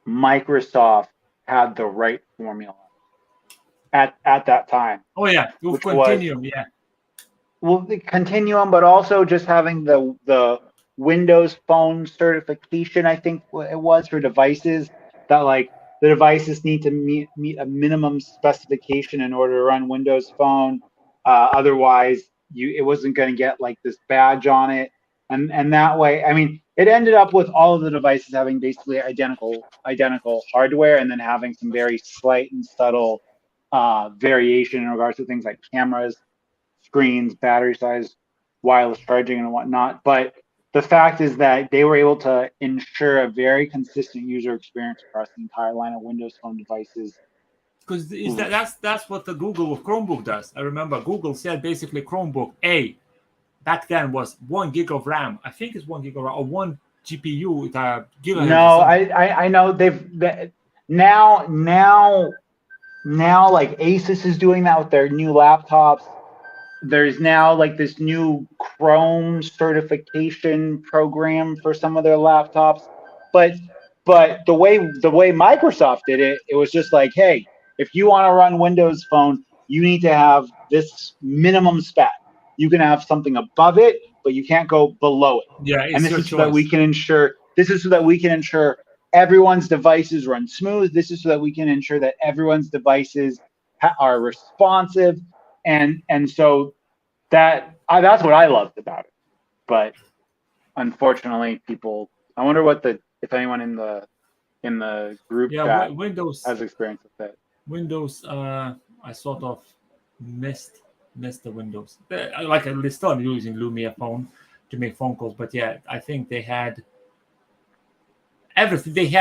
Microsoft had the right formula at that time. Oh yeah, with Continuum, yeah. Well, the Continuum, but also just having the Windows Phone certification, I think it was, for devices, that like the devices need to meet a minimum specification in order to run Windows Phone. Otherwise, it wasn't going to get like this badge on it, and that way, I mean, it ended up with all of the devices having basically identical hardware, and then having some very slight and subtle variation in regards to things like cameras, screens, battery size, wireless charging, and whatnot. But the fact is that they were able to ensure a very consistent user experience across the entire line of Windows Phone devices. Because that's what the Google Chromebook does. I remember Google said basically Chromebook back then was 1 gig of RAM. I think it's 1 gig of RAM or 1 GPU. No, I know now like Asus is doing that with their new laptops. There's now like this new Chrome certification program for some of their laptops, but the way Microsoft did it, it was just like, hey, if you want to run Windows Phone, you need to have this minimum spec. You can have something above it, but you can't go below it. Yeah, and this is so that we can ensure. This is so that we can ensure everyone's devices run smooth. This is so that we can ensure that everyone's devices are responsive. And so that's what I loved about it. But unfortunately, people, I wonder if anyone in the group chat Windows has experience with it. Windows, I sort of missed the Windows. Like I'm still using Lumia phone to make phone calls, but yeah, I think they had everything.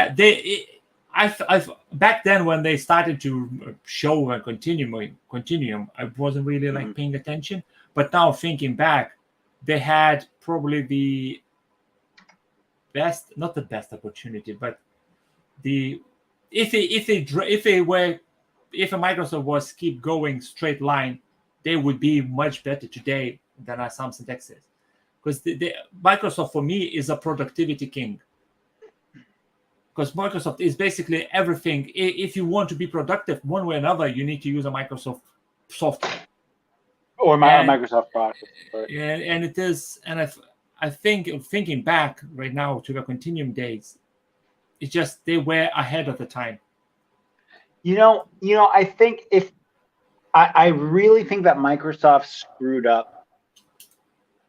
I've back then when they started to show a continuum, I wasn't really like paying attention. But now thinking back, they had probably the best, not the best opportunity, but if Microsoft was keep going straight line, they would be much better today than Samsung DeX is. Because Microsoft for me is a productivity king. Because Microsoft is basically everything. If you want to be productive one way or another, you need to use a Microsoft software or Microsoft product. And it is, and I think thinking back right now to the Continuum days, it's just they were ahead of the time. I think I really think that Microsoft screwed up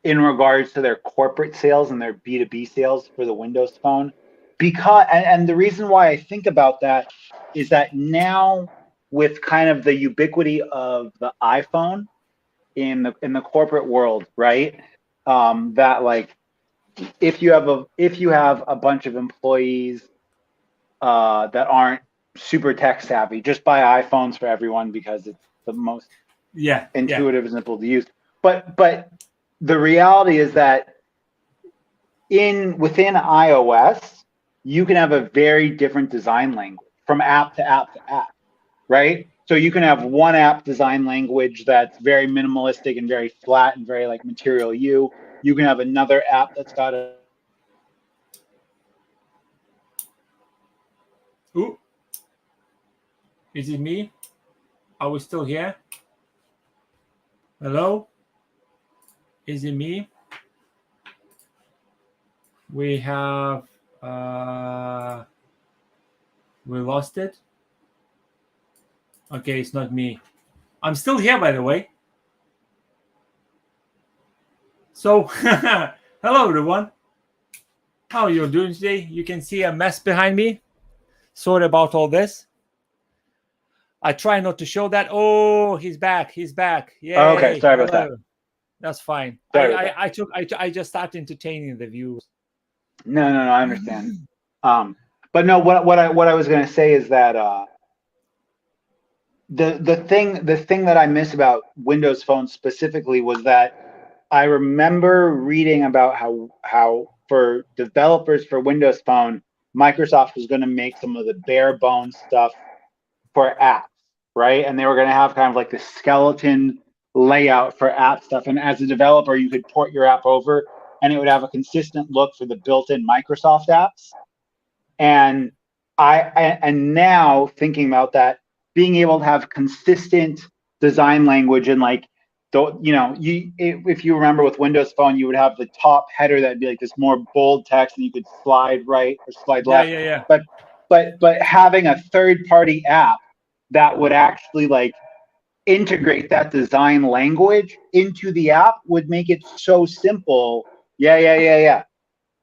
in regards to their corporate sales and their B2B sales for the Windows Phone. Because and the reason why I think about that is that now, with kind of the ubiquity of the iPhone in the corporate world, right? That like if you have a bunch of employees that aren't super tech savvy, just buy iPhones for everyone because it's the most intuitive and simple to use. But the reality is that within iOS, you can have a very different design language from app to app to app, right? So you can have one app design language that's very minimalistic and very flat and very like Material U. You can have another app that's got a Is it me? Are we still here? Hello? Is it me? We have we lost it. Okay, it's not me. I'm still here, by the way. So, hello everyone. How are you doing today? You can see a mess behind me. Sorry about all this. I try not to show that. Oh, he's back. He's back. Yay. Okay, sorry about Hello. that. That's fine. Sorry about that. I just started entertaining the viewers. No, I understand. But no, what I was going to say is that the thing that I miss about Windows Phone specifically was that I remember reading about how for developers for Windows Phone, Microsoft was going to make some of the bare bones stuff for apps, right? And they were going to have kind of like the skeleton layout for app stuff. And as a developer, you could port your app over and it would have a consistent look for the built-in Microsoft apps. And and now thinking about that, being able to have consistent design language and like, if you remember with Windows Phone, you would have the top header that'd be like this more bold text, and you could slide right or slide left. Yeah. But having a third-party app that would actually like integrate that design language into the app would make it so simple. Yeah.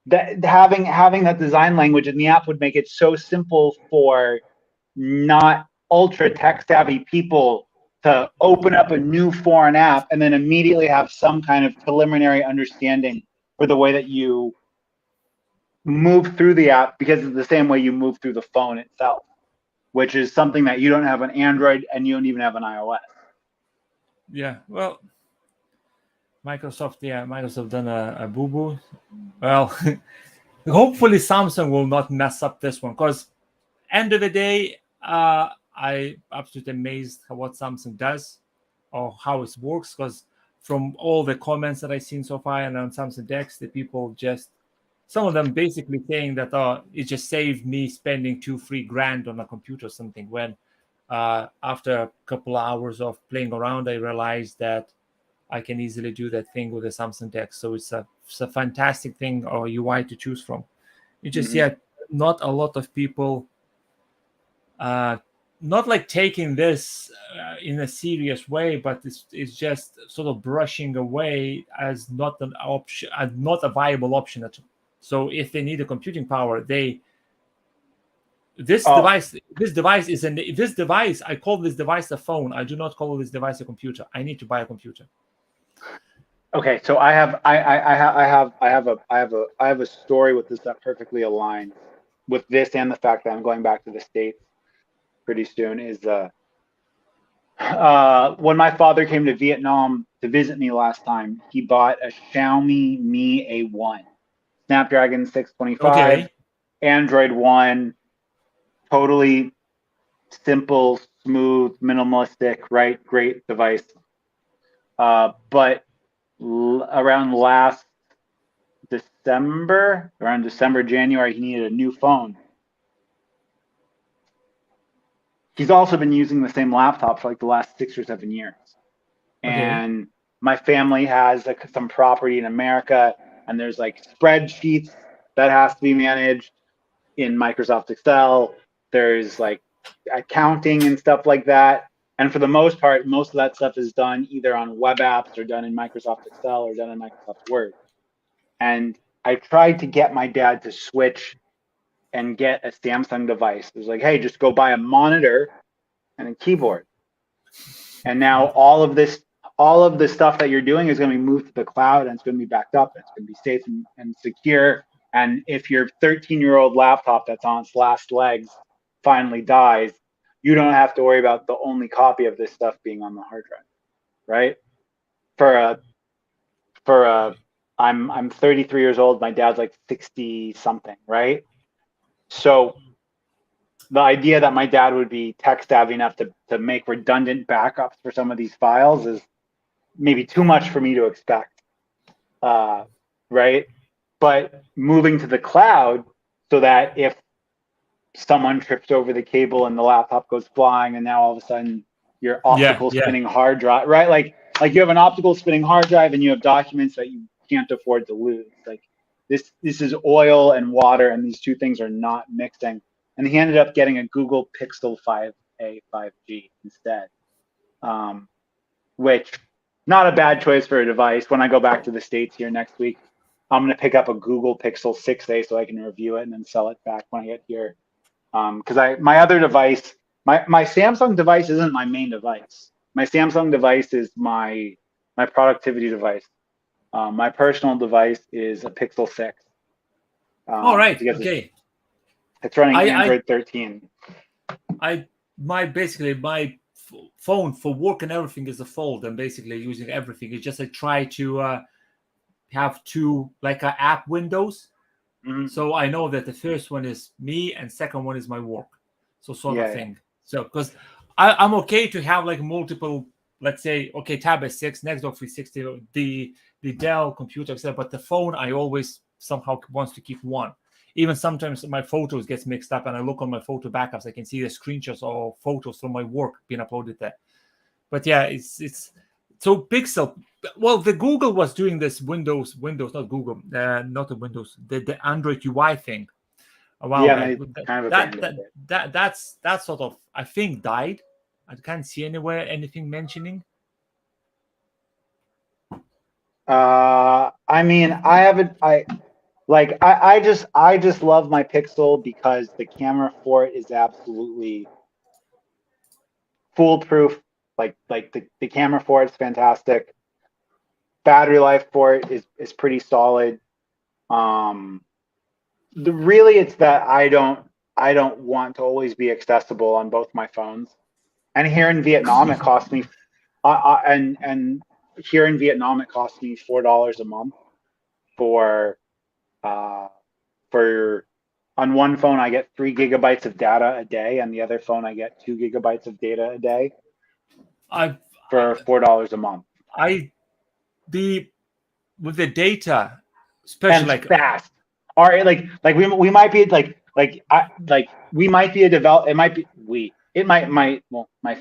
That having that design language in the app would make it so simple for not ultra tech savvy people to open up a new foreign app and then immediately have some kind of preliminary understanding for the way that you move through the app, because it's the same way you move through the phone itself, which is something that you don't have on Android and you don't even have on iOS. Yeah, well, Microsoft done a boo-boo. Well, hopefully Samsung will not mess up this one, because end of the day, I absolutely amazed at what Samsung does or how it works, because from all the comments that I've seen so far and on Samsung DeX, the people just, some of them basically saying that it just saved me spending $2-3 on a computer or something, when after a couple of hours of playing around, I realized that I can easily do that thing with the Samsung DeX. So it's a fantastic thing or UI to choose from. You just not a lot of people not like taking this in a serious way, but it's just sort of brushing away as not an option, not a viable option at all. So if they need a computing power, this device I call this device a phone. I do not call this device a computer. I need to buy a computer. Okay, so I have a story with this that perfectly aligns with this and the fact that I'm going back to the States pretty soon. Is when my father came to Vietnam to visit me last time, he bought a Xiaomi Mi A1, Snapdragon 625, Okay. Android One, totally simple, smooth, minimalistic, right? Great device. But around last December, January, he needed a new phone. He's also been using the same laptop for like the last 6 or 7 years. And my family has some property in America, and there's like spreadsheets that has to be managed in Microsoft Excel. There's like accounting and stuff like that. And for the most part, most of that stuff is done either on web apps or done in Microsoft Excel or done in Microsoft Word. And I tried to get my dad to switch and get a Samsung device. It was like, hey, just go buy a monitor and a keyboard. And now all of the stuff that you're doing is going to be moved to the cloud, and it's going to be backed up, and it's going to be safe and secure. And if your 13-year-old laptop that's on its last legs finally dies, you don't have to worry about the only copy of this stuff being on the hard drive, right? I'm 33 years old. My dad's like 60 something, right? So the idea that my dad would be tech savvy enough to make redundant backups for some of these files is maybe too much for me to expect, right? But moving to the cloud so that if someone trips over the cable and the laptop goes flying, and now all of a sudden your optical spinning hard drive, right? Like you have an optical spinning hard drive and you have documents that you can't afford to lose. Like this is oil and water, and these two things are not mixing. And he ended up getting a Google Pixel 5a 5G instead, which not a bad choice for a device. When I go back to the States here next week, I'm going to pick up a Google Pixel 6a so I can review it and then sell it back when I get here. Because my other device, my Samsung device isn't my main device. My Samsung device is my productivity device. My personal device is a Pixel 6. All right. Okay. It's running Android 13. My phone for work and everything is a Fold. I'm basically using everything. It's just I try to have two like app windows. Mm-hmm. So I know that the first one is me and second one is my work. So sort of thing. So because I'm okay to have like multiple, let's say, okay, Tab S6, Nextdoor 360, the Dell computer, etc. But the phone, I always somehow wants to keep one. Even sometimes my photos gets mixed up and I look on my photo backups, I can see the screenshots or photos from my work being uploaded there. But yeah, it's so Pixel. Well, the Google was doing this Windows, not Google, not the Windows, the Android UI thing a while back. That's sort of, I think, died. I can't see anywhere anything mentioning. I mean, I just love my Pixel because the camera for it is absolutely foolproof. Like the camera for it's fantastic. Battery life for it is pretty solid. Really, it's that I don't want to always be accessible on both my phones. And here in Vietnam, it cost me, and here in Vietnam, it cost me $4 a month for on one phone I get 3 gigabytes of data a day, and the other phone I get 2 gigabytes of data a day. For $4 a month. With the data, especially and like fast. All right, like we might be we might be a develop. It might be we. It might well my.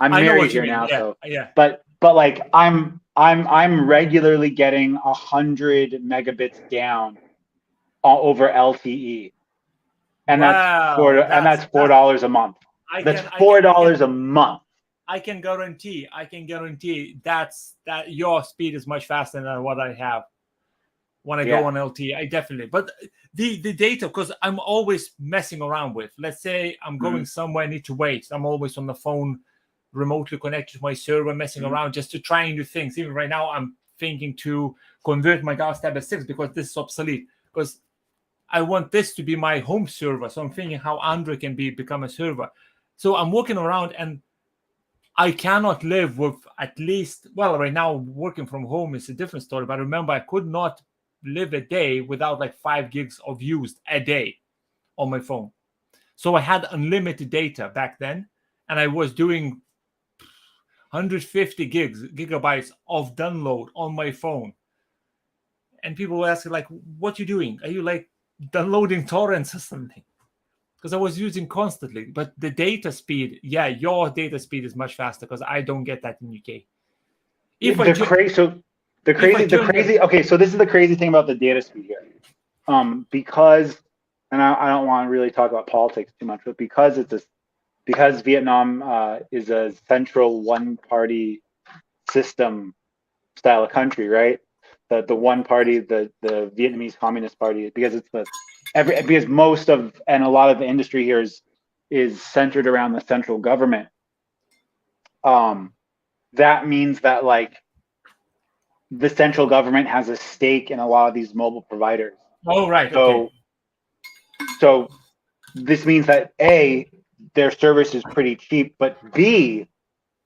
I'm married here now, so yeah. But like I'm regularly getting 100 megabits down over LTE, and that's $4 a month. That's $4 a month. I can guarantee that your speed is much faster than what I have when I go on LTE. I definitely, but the data, because I'm always messing around with. Let's say I'm going somewhere, I need to wait. I'm always on the phone, remotely connected to my server, messing around just to try new things. Even right now, I'm thinking to convert my Galaxy Tab S6 because this is obsolete. Because I want this to be my home server. So I'm thinking how Android can become a server. So I'm walking around and I cannot live with at least, well, right now working from home is a different story, but remember I could not live a day without like 5 gigs of used a day on my phone. So I had unlimited data back then, and I was doing 150 gigabytes of download on my phone. And people were asking like, what are you doing? Are you like downloading torrents or something? Because I was using constantly, but the data speed, your data speed is much faster because I don't get that in UK. Okay, so this is the crazy thing about the data speed here, because, and I don't want to really talk about politics too much, but because Vietnam is a central one-party system style of country, right? The one party, the Vietnamese Communist Party, because it's because most of and a lot of the industry here is centered around the central government. That means that like the central government has a stake in a lot of these mobile providers. Oh, right. So this means that A, their service is pretty cheap, but B,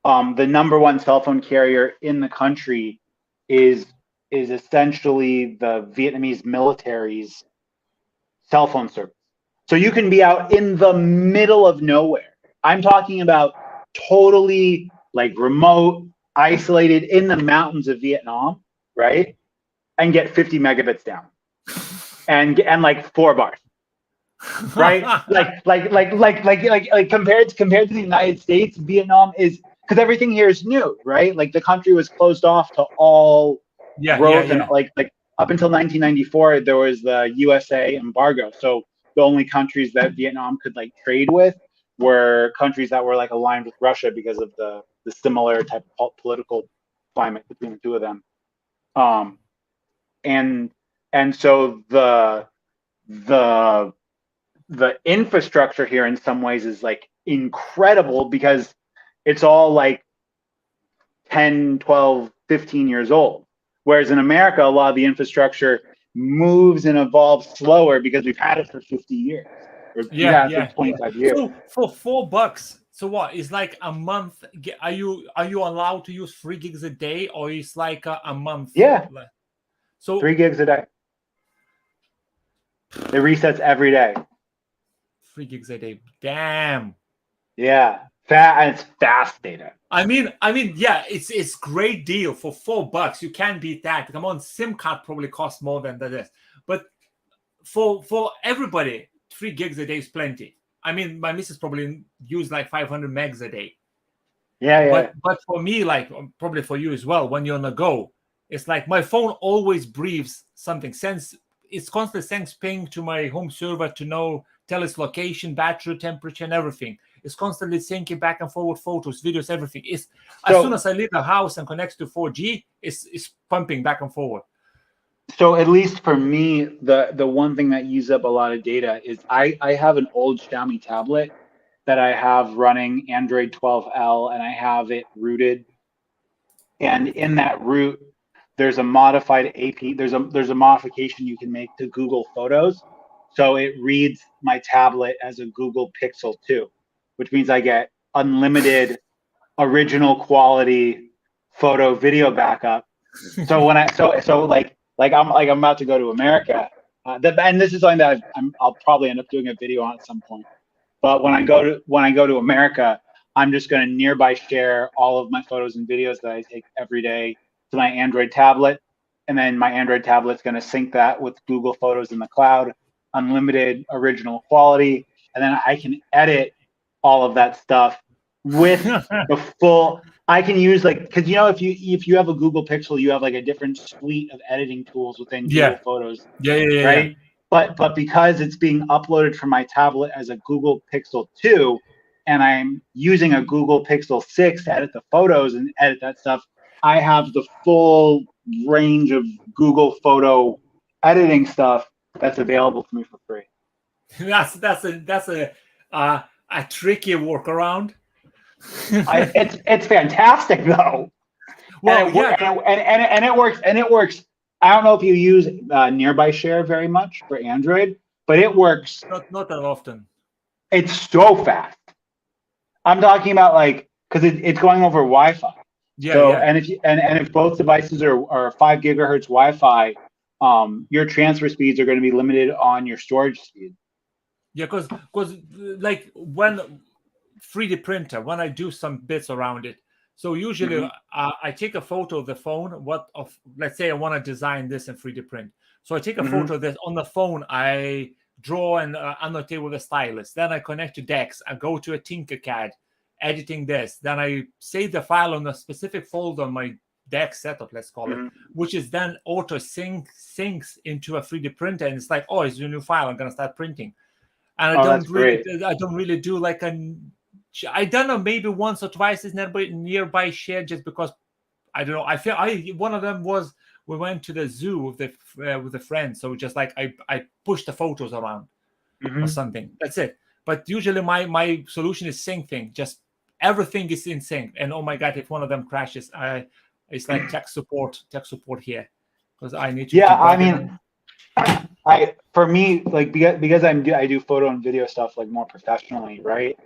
the number one cell phone carrier in the country is essentially the Vietnamese military's cell phone service. So you can be out in the middle of nowhere. I'm talking about totally like remote, isolated in the mountains of Vietnam, right? And get 50 megabits down and like 4 bars. right? Like compared to the United States, Vietnam is, because everything here is new, right? Like the country was closed off to all growth, and Yeah. like up until 1994, there was the USA embargo. So the only countries that Vietnam could like trade with were countries that were like aligned with Russia because of the similar type of political climate between the two of them. Um, and and so the the infrastructure here in some ways is like incredible because it's all like 10, 12, 15 years old. Whereas in America, a lot of the infrastructure moves and evolves slower because we've had it for 50 years, or we've had it for Yeah. 25 years. So for $4, so what? It's like a month. Are you allowed to use 3 gigs a day, or it's like a month? Yeah, So 3 gigs a day. It resets every day. 3 gigs a day. Damn. Yeah, and it's fast data. I mean, yeah, it's great deal for $4. You can't beat that. Come on, SIM card probably costs more than this, but for everybody, 3 gigs a day is plenty. I mean, my missus probably use like 500 megs a day. Yeah. But for me, like probably for you as well, when you're on the go, it's like my phone always briefs something. It's constantly sends ping to my home server to tell its location, battery, temperature, and everything. It's constantly syncing back and forward photos, videos, everything. As soon as I leave the house and connect to 4G, it's pumping back and forward. So at least for me, the one thing that uses up a lot of data is I have an old Xiaomi tablet that I have running Android 12L, and I have it rooted. And in that root, there's a modified AP. There's a modification you can make to Google Photos, so it reads my tablet as a Google Pixel 2, which means I get unlimited original quality photo video backup. So when I'm about to go to America, and this is something that I'll probably end up doing a video on at some point. But when I go to America, I'm just going to nearby share all of my photos and videos that I take every day to my Android tablet, and then my Android tablet's going to sync that with Google Photos in the cloud, unlimited original quality, and then I can edit all of that stuff with the full. I can use because if you have a Google Pixel, you have like a different suite of editing tools within Google Photos. Yeah. Right. But because it's being uploaded from my tablet as a Google Pixel 2, and I'm using a Google Pixel 6 to edit the photos and edit that stuff, I have the full range of Google photo editing stuff that's available to me for free. That's a tricky workaround. It's fantastic though. Well, and it works. I don't know if you use Nearby Share very much for Android, but it works. Not that often. It's so fast. I'm talking about because it's going over Wi-Fi. Yeah. And if both devices are 5 gigahertz Wi-Fi, your transfer speeds are going to be limited on your storage speed. Yeah, because like when 3D printer, when I do some bits around it, so usually I take a photo of the phone. Let's say I want to design this in 3D print. So I take a photo of this on the phone. I draw and annotate with a stylus. Then I connect to DeX. I go to a Tinkercad, editing this. Then I save the file on a specific folder on my DeX setup, let's call it, which is then auto syncs into a 3D printer, and it's like, oh, it's a new file. I'm gonna start printing. And I don't really do like I don't know, maybe once or twice is nearby share, just because I don't know. I feel one of them was we went to the zoo with a friend, so just like I pushed the photos around or something. That's it. But usually my solution is sync thing. Just everything is in sync. And oh my god, if one of them crashes, it's like tech support here, because I need to. Yeah, I mean, for me, like because I do photo and video stuff like more professionally, right?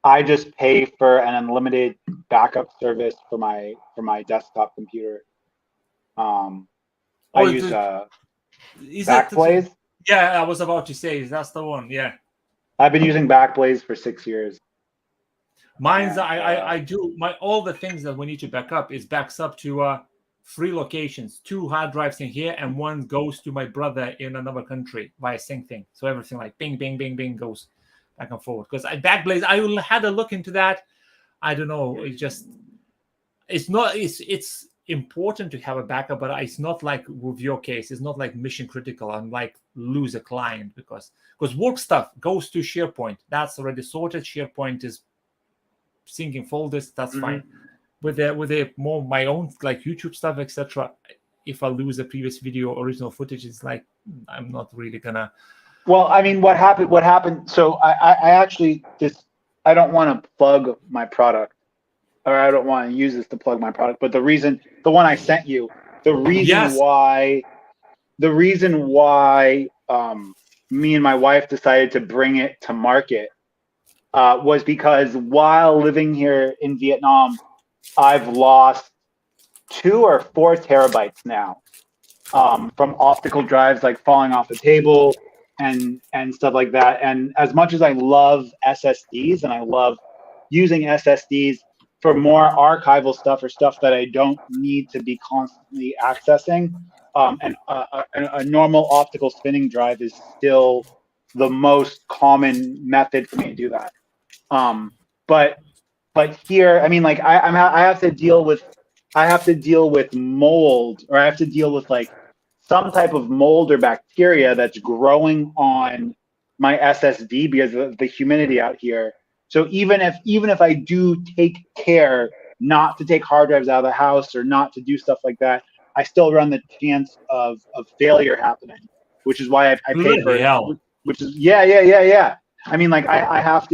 I just pay for an unlimited backup service for my desktop computer. I use Backblaze. Yeah, I was about to say that's the one. Yeah, I've been using Backblaze for 6 years. Mine's I do all the things that we need to back up is backs up to 3 locations, 2 hard drives in here, and 1 goes to my brother in another country via sync thing. So everything like bing, bing, bing, bing goes back and forth. Because Backblaze, I had a look into that. I don't know. It's important to have a backup, but it's not like with your case. It's not like mission critical and like lose a client because work stuff goes to SharePoint. That's already sorted. SharePoint is syncing folders. That's fine. With the more my own like YouTube stuff, etc. If I lose a previous video, original footage, it's like I'm not really gonna. Well, I mean, what happened? So I actually I don't want to plug my product, or I don't want to use this to plug my product. But the one I sent you, the reason why me and my wife decided to bring it to market was because while living here in Vietnam, I've lost 2 or 4 terabytes now from optical drives like falling off the table and stuff like that. And as much as I love SSDs and I love using SSDs for more archival stuff or stuff that I don't need to be constantly accessing, and a normal optical spinning drive is still the most common method for me to do that. But here, I mean, like I have to deal with mold, or I have to deal with like some type of mold or bacteria that's growing on my SSD because of the humidity out here. So even if I do take care not to take hard drives out of the house or not to do stuff like that, I still run the chance of failure happening, which is why I pay for it. Which is yeah. I mean, like I have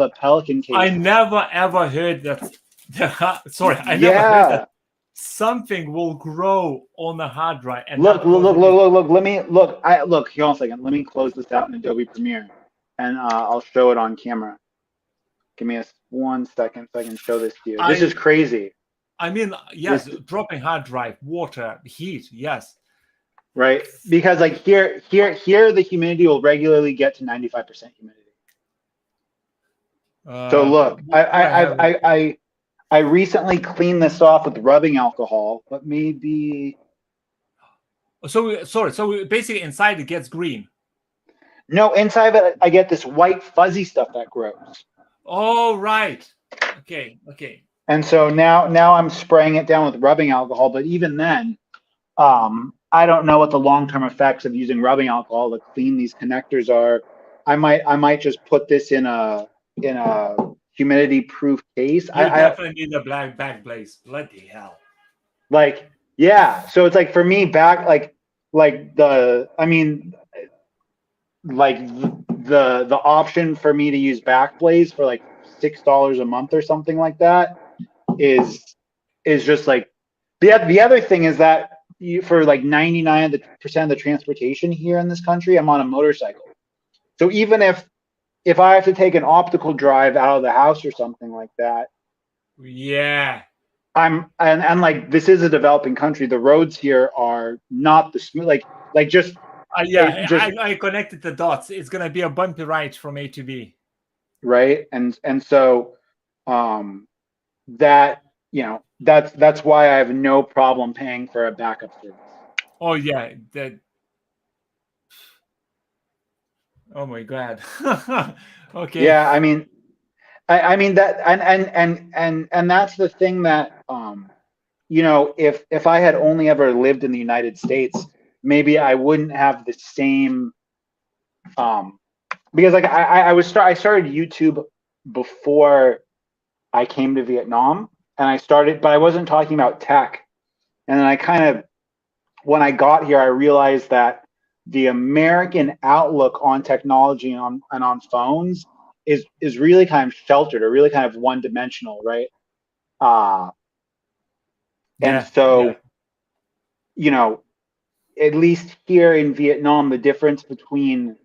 a Pelican case. I never ever heard that. Sorry, I never heard that something will grow on the hard drive. And look. Let me look. Hold on a second. Let me close this out in Adobe Premiere, and I'll show it on camera. Give me 1 second so I can show this to you. This is crazy. I mean, yes, dropping hard drive, water, heat, yes. Right, because like here, the humidity will regularly get to 95% humidity. So look, I recently cleaned this off with rubbing alcohol, but maybe. So sorry. So basically, inside it gets green. No, inside of it, I get this white fuzzy stuff that grows. Oh right. Okay. And so now I'm spraying it down with rubbing alcohol, but even then, I don't know what the long-term effects of using rubbing alcohol to clean these connectors are. I might just put this in a humidity-proof case. You definitely need a black Backblaze. Bloody hell! Like yeah, so it's like for me the option for me to use Backblaze for like $6 a month or something like that is just like the other thing is that for like 99% of the transportation here in this country, I'm on a motorcycle. So even if I have to take an optical drive out of the house or something like that, yeah, and like this is a developing country. The roads here are not the smooth I connected the dots. It's gonna be a bumpy ride from A to B, right? And so that that's why I have no problem paying for a backup service. Oh yeah, oh my god. Okay. Yeah, I mean that, and that's the thing that if I had only ever lived in the United States, maybe I wouldn't have the same because like I started YouTube before I came to Vietnam, and but I wasn't talking about tech. And then when I got here, I realized that the American outlook on technology and on phones is really kind of sheltered or really kind of one-dimensional, right? And so, at least here in Vietnam, the difference between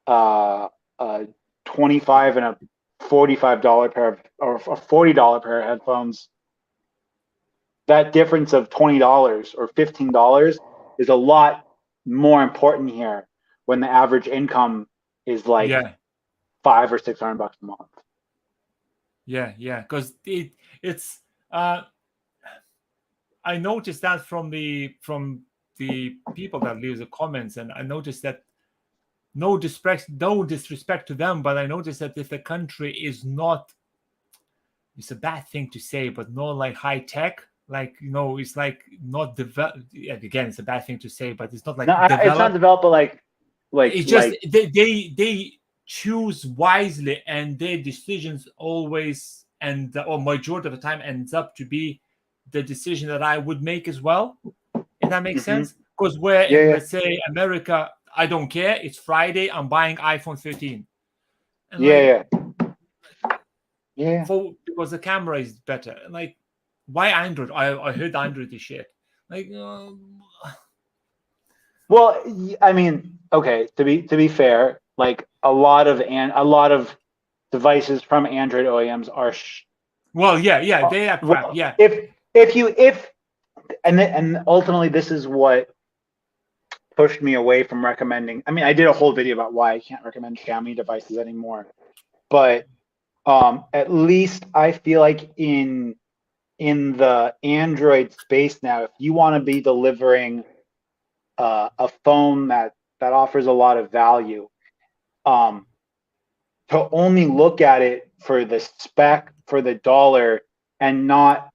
a $25 and a $45 pair or a $40 pair of headphones, that difference of $20 or $15 is a lot more important here when the average income is like $500 or $600 a month. Yeah, because it's I noticed that from the people that leave the comments, and I noticed that no disrespect to them, but I noticed that if the country is not, it's a bad thing to say, but not like high tech, like it's like not developed. Again, it's a bad thing to say, but it's not like No, it's not developed. developed, but like It's just they choose wisely, and their decisions always or majority of the time ends up to be the decision that I would make as well. If that makes sense, because where in let's say America, I don't care. It's Friday. I'm buying iPhone 13. And because the camera is better. Like, why Android? I heard Android is shit. Like, well, I mean, okay. To be fair, like a lot of devices from Android OEMs are. Well, yeah, they are crap. Well, Yeah. And ultimately, this is what pushed me away from recommending. I mean, I did a whole video about why I can't recommend Xiaomi devices anymore, but at least I feel like in the Android space now, if you want to be delivering a phone that offers a lot of value, to only look at it for the spec, for the dollar, and not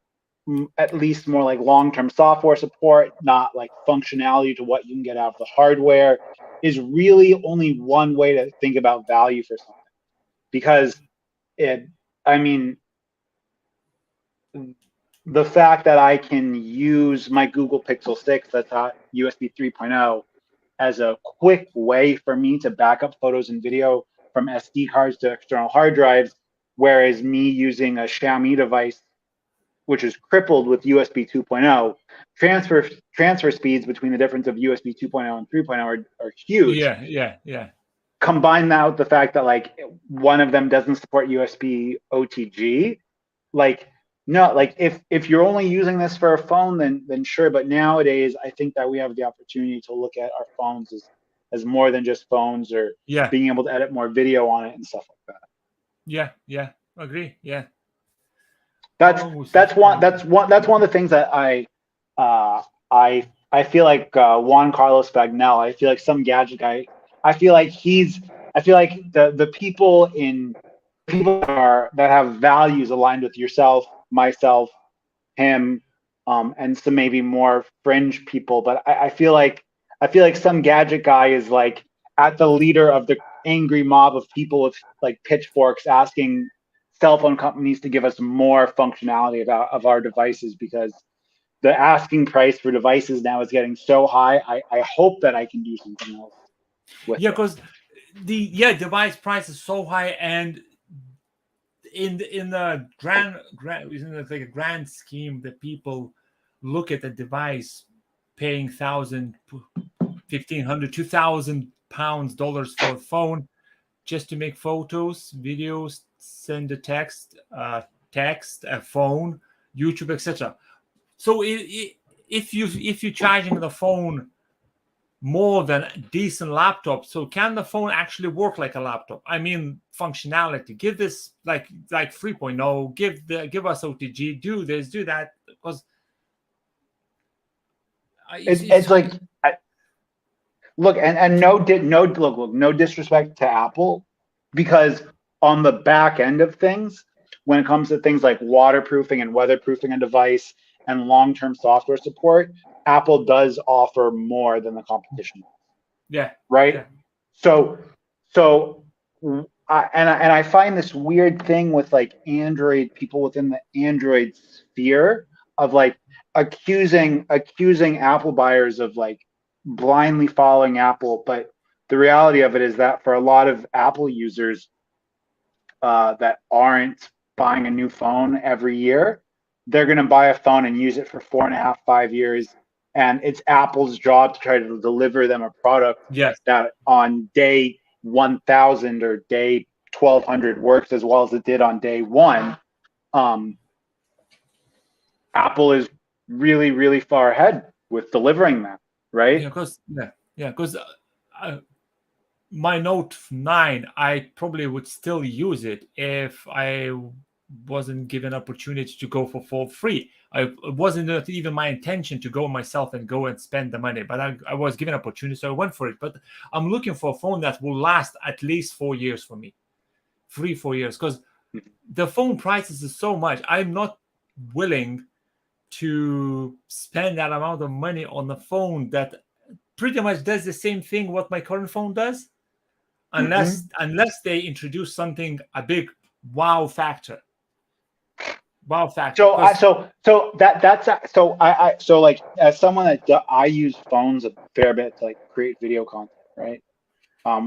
at least more like long-term software support, not like functionality to what you can get out of the hardware, is really only one way to think about value for something. Because I mean, the fact that I can use my Google Pixel 6 that's at USB 3.0 as a quick way for me to back up photos and video from SD cards to external hard drives, whereas me using a Xiaomi device, which is crippled with USB 2.0, transfer speeds between the difference of USB 2.0 and 3.0 are huge. Yeah. Combine that with the fact that like one of them doesn't support USB OTG, like no, like if you're only using this for a phone, then sure. But nowadays, I think that we have the opportunity to look at our phones as more than just phones, or being able to edit more video on it and stuff like that. Yeah, agree. Yeah, that's one of the things that I feel like Juan Carlos Bagnell. I feel like some gadget guy. I feel like the people that have values aligned with yourself, myself, him, and some maybe more fringe people. But I feel like some gadget guy is like at the leader of the angry mob of people with like pitchforks asking cell phone companies to give us more functionality of our devices, because the asking price for devices now is getting so high. I hope that I can do something else with it. Because the device price is so high, and in the grand scheme, the people look at the device paying $1,000, $1,500, $2,000 for a phone just to make photos, videos, send a text, a phone, YouTube, etc. So if you're charging the phone more than a decent laptop, so can the phone actually work like a laptop? I mean, functionality. Give this like 3.0. Give us OTG. Do this. Do that. Because it's like look, and no disrespect to Apple, because on the back end of things, when it comes to things like waterproofing and weatherproofing a device and long-term software support, Apple does offer more than the competition. Yeah. Right. Yeah. So I find this weird thing with like Android people within the Android sphere of like accusing Apple buyers of like blindly following Apple. But the reality of it is that for a lot of Apple users that aren't buying a new phone every year, they're going to buy a phone and use it for 4.5, 5 years. And it's Apple's job to try to deliver them a product that on day 1,000 or day 1,200 works as well as it did on day one. Apple is really, really far ahead with delivering that, right? Because my Note 9, I probably would still use it if I wasn't given opportunity to go for free. It wasn't even my intention to go myself and go and spend the money, but I was given opportunity, so I went for it. But I'm looking for a phone that will last at least 4 years for me, 3-4 years, because the phone prices is so much. I'm not willing to spend that amount of money on a phone that pretty much does the same thing what my current phone does, unless they introduce something, a big wow factor. So like as someone that I use phones a fair bit to like create video content, right?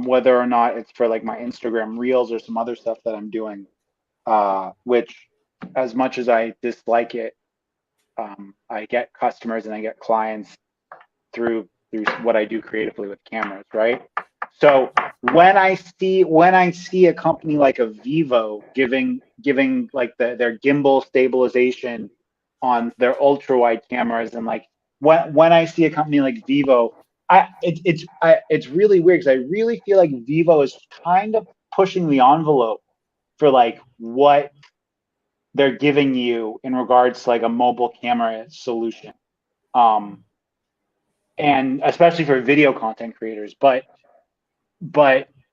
Whether or not it's for like my Instagram Reels or some other stuff that I'm doing, which as much as I dislike it, I get customers and I get clients through what I do creatively with cameras, right? So when I see a company like a Vivo giving like their gimbal stabilization on their ultra wide cameras, and like when I see a company like Vivo, it's really weird because I really feel like Vivo is kind of pushing the envelope for like what they're giving you in regards to like a mobile camera solution. And especially for video content creators, but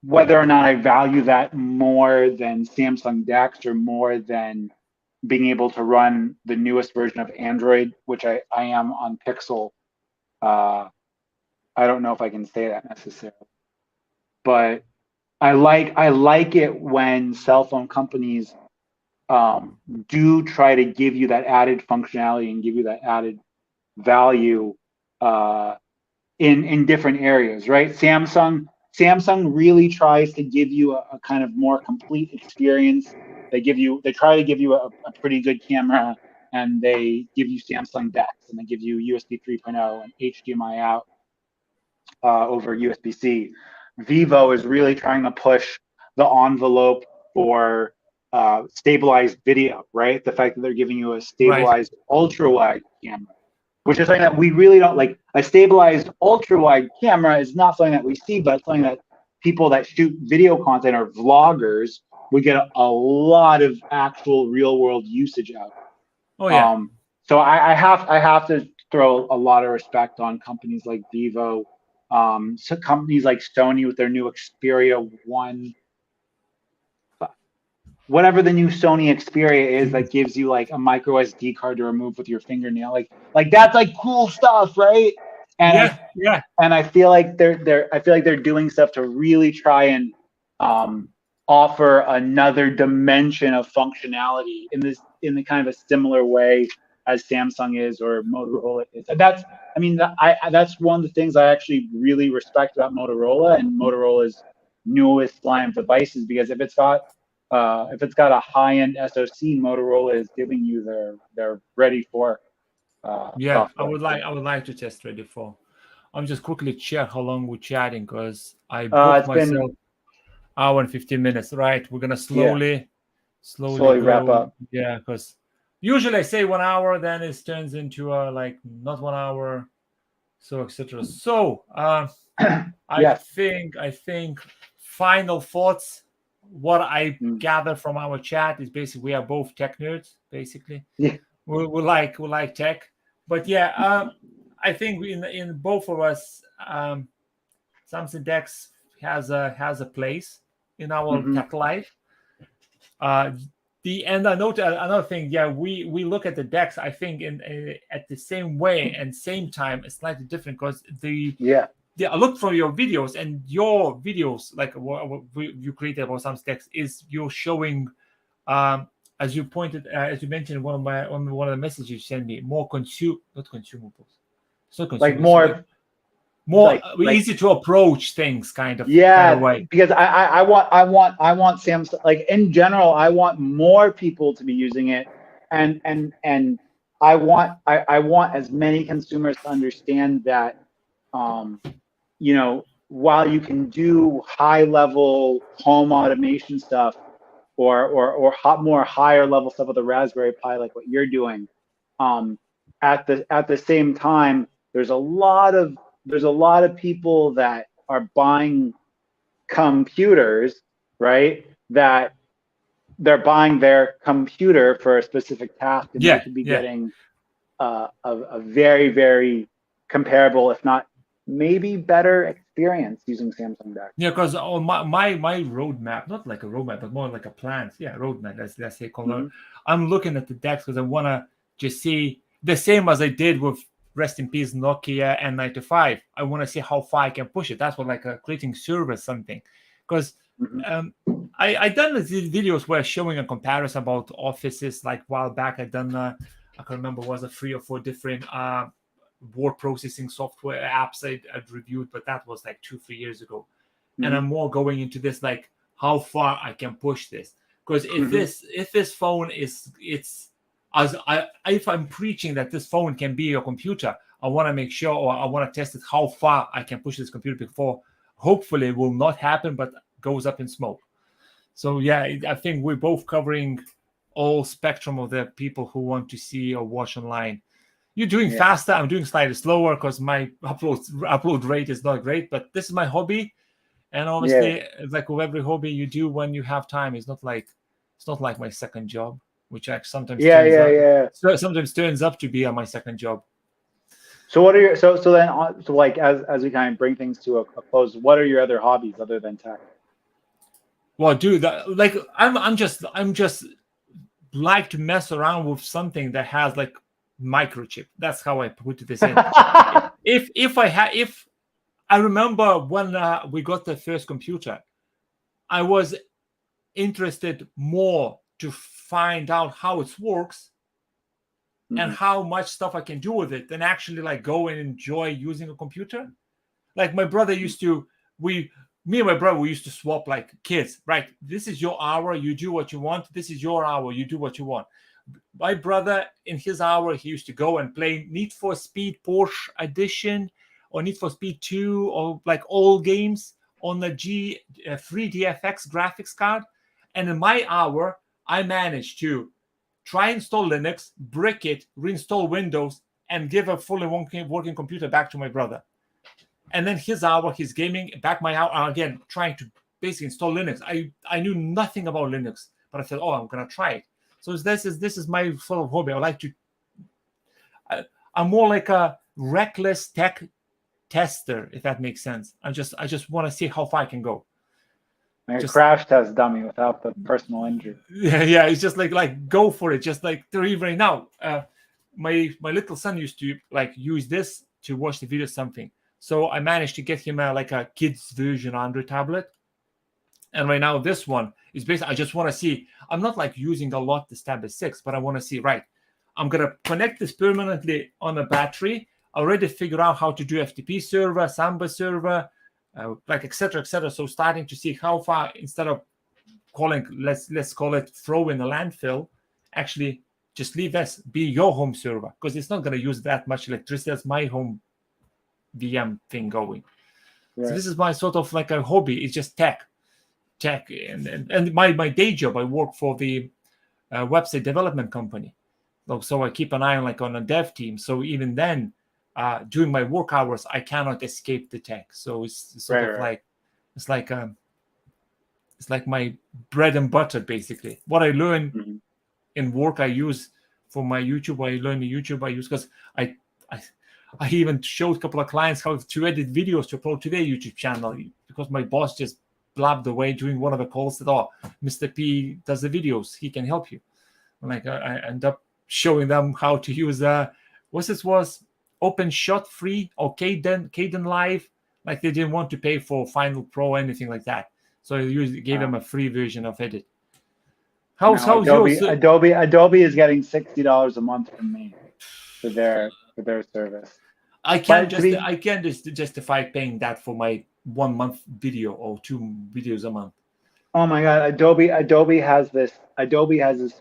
whether or not I value that more than Samsung DeX or more than being able to run the newest version of Android, which I am on Pixel, I don't know if I can say that necessarily, but I like it when cell phone companies do try to give you that added functionality and give you that added value in different areas, right? Samsung really tries to give you a kind of more complete experience. They try to give you a pretty good camera, and they give you Samsung DeX, and they give you USB 3.0 and HDMI out over USB-C. Vivo is really trying to push the envelope for stabilized video, right? The fact that they're giving you a stabilized ultra wide camera, which is something that we really don't like. A stabilized ultra wide camera is not something that we see, but it's something that people that shoot video content or vloggers would get a lot of actual real world usage out of. Oh yeah. So I have to throw a lot of respect on companies like Vivo, so companies like Sony with their new Xperia 1, whatever the new Sony Xperia is that gives you like a micro SD card to remove with your fingernail, like that's like cool stuff, right? And I feel like they're doing stuff to really try and offer another dimension of functionality in the kind of a similar way as Samsung is or Motorola is. And that's one of the things I actually really respect about Motorola and Motorola's newest line of devices, because if it's got a high-end SoC, Motorola is giving you their ready for software. I would like to test ready for. I'm just quickly check how long we're chatting, because I booked myself hour and 15 minutes. Right, we're gonna slowly go. Wrap up. Yeah, because usually I say 1 hour, then it turns into like not 1 hour, so etc. So I think final thoughts. What I gather from our chat is basically we are both tech nerds. Basically, we like tech, but I think in both of us, Samsung DeX has a place in our tech life. And I note another thing. Yeah, we look at the DeX, I think, at the same way and same time. It's slightly different because I looked for your videos, and your videos, like what you created about Samsung DeX, is you're showing, as you mentioned in one of the messages you sent me, more not consumables. So like more easy to approach things, kind of way. Because I want Samsung, like in general, I want more people to be using it, and I want as many consumers to understand that while you can do high level home automation stuff or more higher level stuff with a Raspberry Pi, like what you're doing, at the same time, there's a lot of people that are buying computers, right, that they're buying their computer for a specific task, and Yeah, they could be yeah. getting a very, very comparable, if not maybe better experience using Samsung DeX. Yeah, because my roadmap, not like a roadmap, but more like a plan. Yeah, roadmap. Let's say. I'm looking at the DeX because I want to just see the same as I did with rest in peace Nokia N95. I want to see how far I can push it. That's what like a creating service something, because I done these videos where showing a comparison about offices. Like a while back, I done I can't remember, was it 3 or 4 different word processing software apps I'd reviewed, but that was like 2-3 years ago. And I'm more going into this, like how far I can push this, because if this phone if I'm preaching that this phone can be your computer, I want to make sure, or I want to test it, how far I can push this computer before hopefully it will not happen but goes up in smoke. So yeah, I think we're both covering all spectrum of the people who want to see or watch online. You're doing faster. I'm doing slightly slower because my upload rate is not great. But this is my hobby, and obviously, like with every hobby you do when you have time, it's not like my second job, which actually sometimes turns up to be my second job. So what are your so like as we kind of bring things to a close, what are your other hobbies other than tech? Well, dude, like I'm just like to mess around with something that has like microchip. That's how I put this in. if I remember when we got the first computer, I was interested more to find out how it works and how much stuff I can do with it than actually like go and enjoy using a computer. Like my brother used to, me and my brother, we used to swap like kids, right? This is your hour, you do what you want. This is your hour, you do what you want. My brother, in his hour, he used to go and play Need for Speed Porsche Edition or Need for Speed 2 or like all games on the 3DFX graphics card. And in my hour, I managed to try install Linux, brick it, reinstall Windows, and give a fully working computer back to my brother. And then his hour, he's gaming, back my hour, again, trying to basically install Linux. I knew nothing about Linux, but I said, oh, I'm going to try it. So this is my sort of hobby. I like to, I'm more like a reckless tech tester, if that makes sense. I just want to see how far I can go. Like a crash test dummy without the personal injury. Yeah, it's just like go for it. Just like right now, my little son used to like use this to watch the video something. So I managed to get him like a kid's version Android tablet. And right now this one is basically, I just want to see, I'm not like using a lot this tablet 6, but I want to see, right, I'm going to connect this permanently on a battery. I already figured out how to do FTP server, Samba server, like et cetera, et cetera. So starting to see how far, instead of calling, let's call it throw in the landfill, actually just leave this be your home server, because it's not going to use that much electricity as my home VM thing going. Right. So this is my sort of like a hobby. It's just tech, and my day job. I work for the website development company, so I keep an eye on like on a dev team. So even then, during my work hours, I cannot escape the tech. So it's sort of like it's like my bread and butter basically. What I learn in work, I use for my YouTube. I learn the YouTube I use because I even showed a couple of clients how to edit videos to upload to their YouTube channel, because my boss just blabbed away during one of the calls that, oh, Mr. P does the videos, he can help you. And like I end up showing them how to use was OpenShot free or Kden Live. Like they didn't want to pay for Final Pro or anything like that, so I gave them a free version of Edit. How's yours? Adobe is getting $60 a month from me for their service. I can't just justify paying that for my 1 month video or 2 videos a month. Oh my God, Adobe has this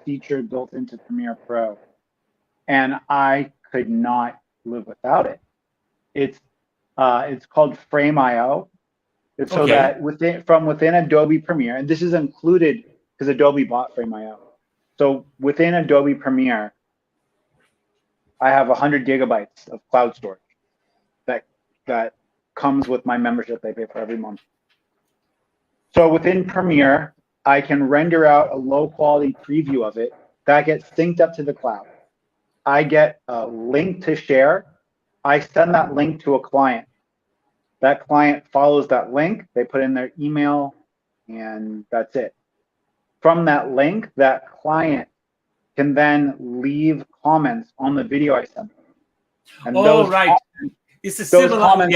feature built into Premiere Pro, and I could not live without it. It's called Frame.io. It's so that within Adobe Premiere, and this is included because Adobe bought Frame.io. So within Adobe Premiere, I have 100 gigabytes of cloud storage that comes with my membership I pay for every month. So within Premiere, I can render out a low quality preview of it that gets synced up to the cloud. I get a link to share. I send that link to a client. That client follows that link. They put in their email, and that's it. From that link, that client can then leave comments on the video I sent them. And those right. It's a similar, comments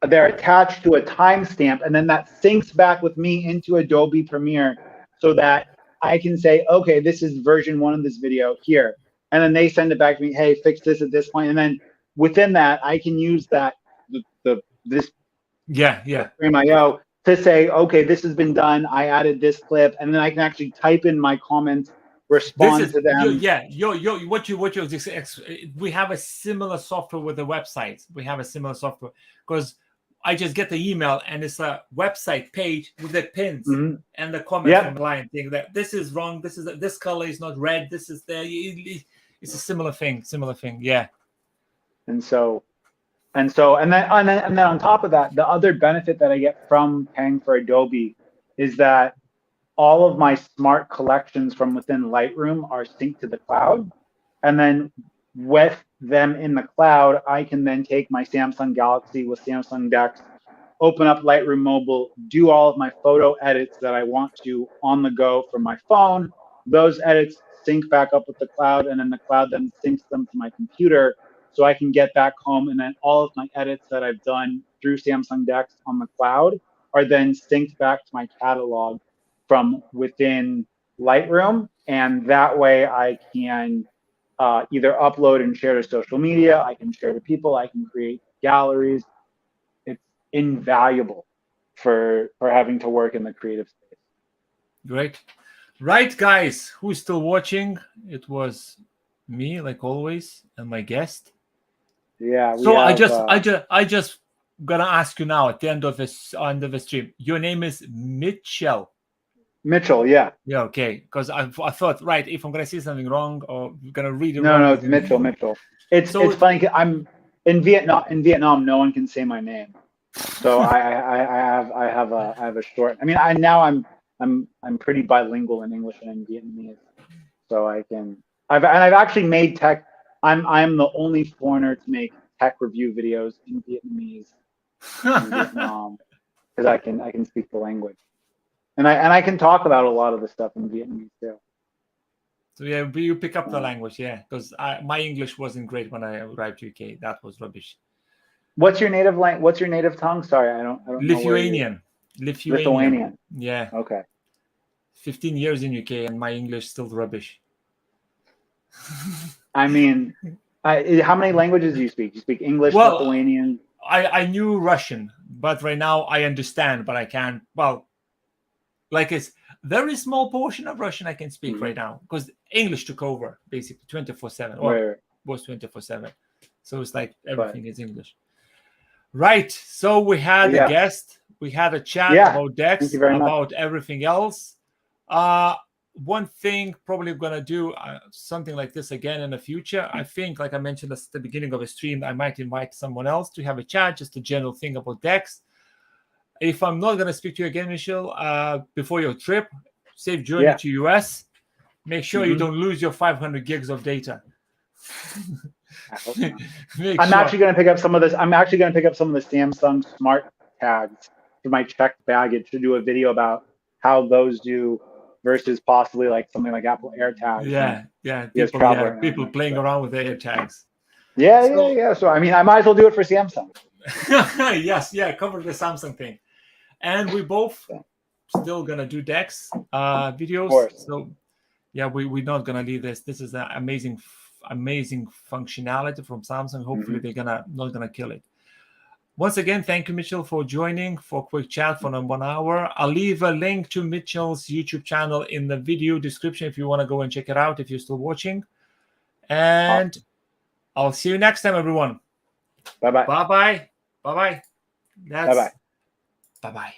they're attached to a timestamp, and then that syncs back with me into Adobe Premiere so that I can say, okay, this is version 1 of this video here. And then they send it back to me, hey, fix this at this point. And then within that, I can use that this Frame.io to say, okay, this has been done. I added this clip, and then I can actually type in my comments, respond to them. We have a similar software with the websites. We have a similar software because I just get the email and it's a website page with the pins and the comments from the client saying that this is wrong. This color is not red. This is there. It's a similar thing. Yeah. And then on top of that, the other benefit that I get from paying for Adobe is that all of my smart collections from within Lightroom are synced to the cloud. And then with them in the cloud, I can then take my Samsung Galaxy with Samsung DeX, open up Lightroom Mobile, do all of my photo edits that I want to on the go from my phone. Those edits sync back up with the cloud, and then the cloud then syncs them to my computer so I can get back home, and then all of my edits that I've done through Samsung DeX on the cloud are then synced back to my catalog from within Lightroom. And that way I can either upload and share to social media, I can share to people, I can create galleries. It's invaluable for having to work in the creative space. Great. Right, guys, who's still watching? It was me, like always, and my guest. Yeah. So I just gonna ask you now at the end of the stream. Your name is Mitchell. Mitchell, yeah. Yeah, okay. Because I thought, right, if I'm gonna say something wrong or gonna read it wrong. No, it's Mitchell. It's funny. I'm in Vietnam. In Vietnam, no one can say my name, so I have a short. I mean, I'm pretty bilingual in English and in Vietnamese, so I can. I've actually made tech. I'm the only foreigner to make tech review videos in Vietnamese in Vietnam because I can speak the language. And I can talk about a lot of the stuff in Vietnamese too. So yeah, but you pick up the language, yeah, because my English wasn't great when I arrived to UK. That was rubbish. What's your native language? What's your native tongue? Sorry, I don't Lithuanian. know. Lithuanian. Yeah. Okay. 15 years in UK and my English still rubbish. I mean, how many languages do you speak? You speak English, Lithuanian? I knew Russian, but right now I understand, but I can't. Well, like it's very small portion of Russian I can speak right now because English took over basically 24/7 or was 24/7. So it's like everything is English. Right. So we had a guest. We had a chat about DeX, about everything else. One thing probably going to do something like this again in the future. I think, like I mentioned at the beginning of the stream, I might invite someone else to have a chat, just a general thing about DeX. If I'm not going to speak to you again, Michelle, before your trip, safe journey to US. Make sure you don't lose your 500 gigs of data. I'm actually going to pick up some of this. I'm actually going to pick up some of the Samsung smart tags for my checked baggage to do a video about how those do versus possibly like something like Apple AirTags. People playing around with the AirTags. Yeah. So I mean, I might as well do it for Samsung. Cover the Samsung thing. And we both still gonna do DeX videos. So yeah, we're not gonna leave this. This is an amazing functionality from Samsung. Hopefully they're not gonna kill it. Once again, thank you, Mitchell, for joining for a quick chat for 1 hour. I'll leave a link to Mitchell's YouTube channel in the video description if you want to go and check it out if you're still watching. And I'll see you next time, everyone. Bye-bye. Bye-bye. Bye-bye. Bye-bye. Bye-bye.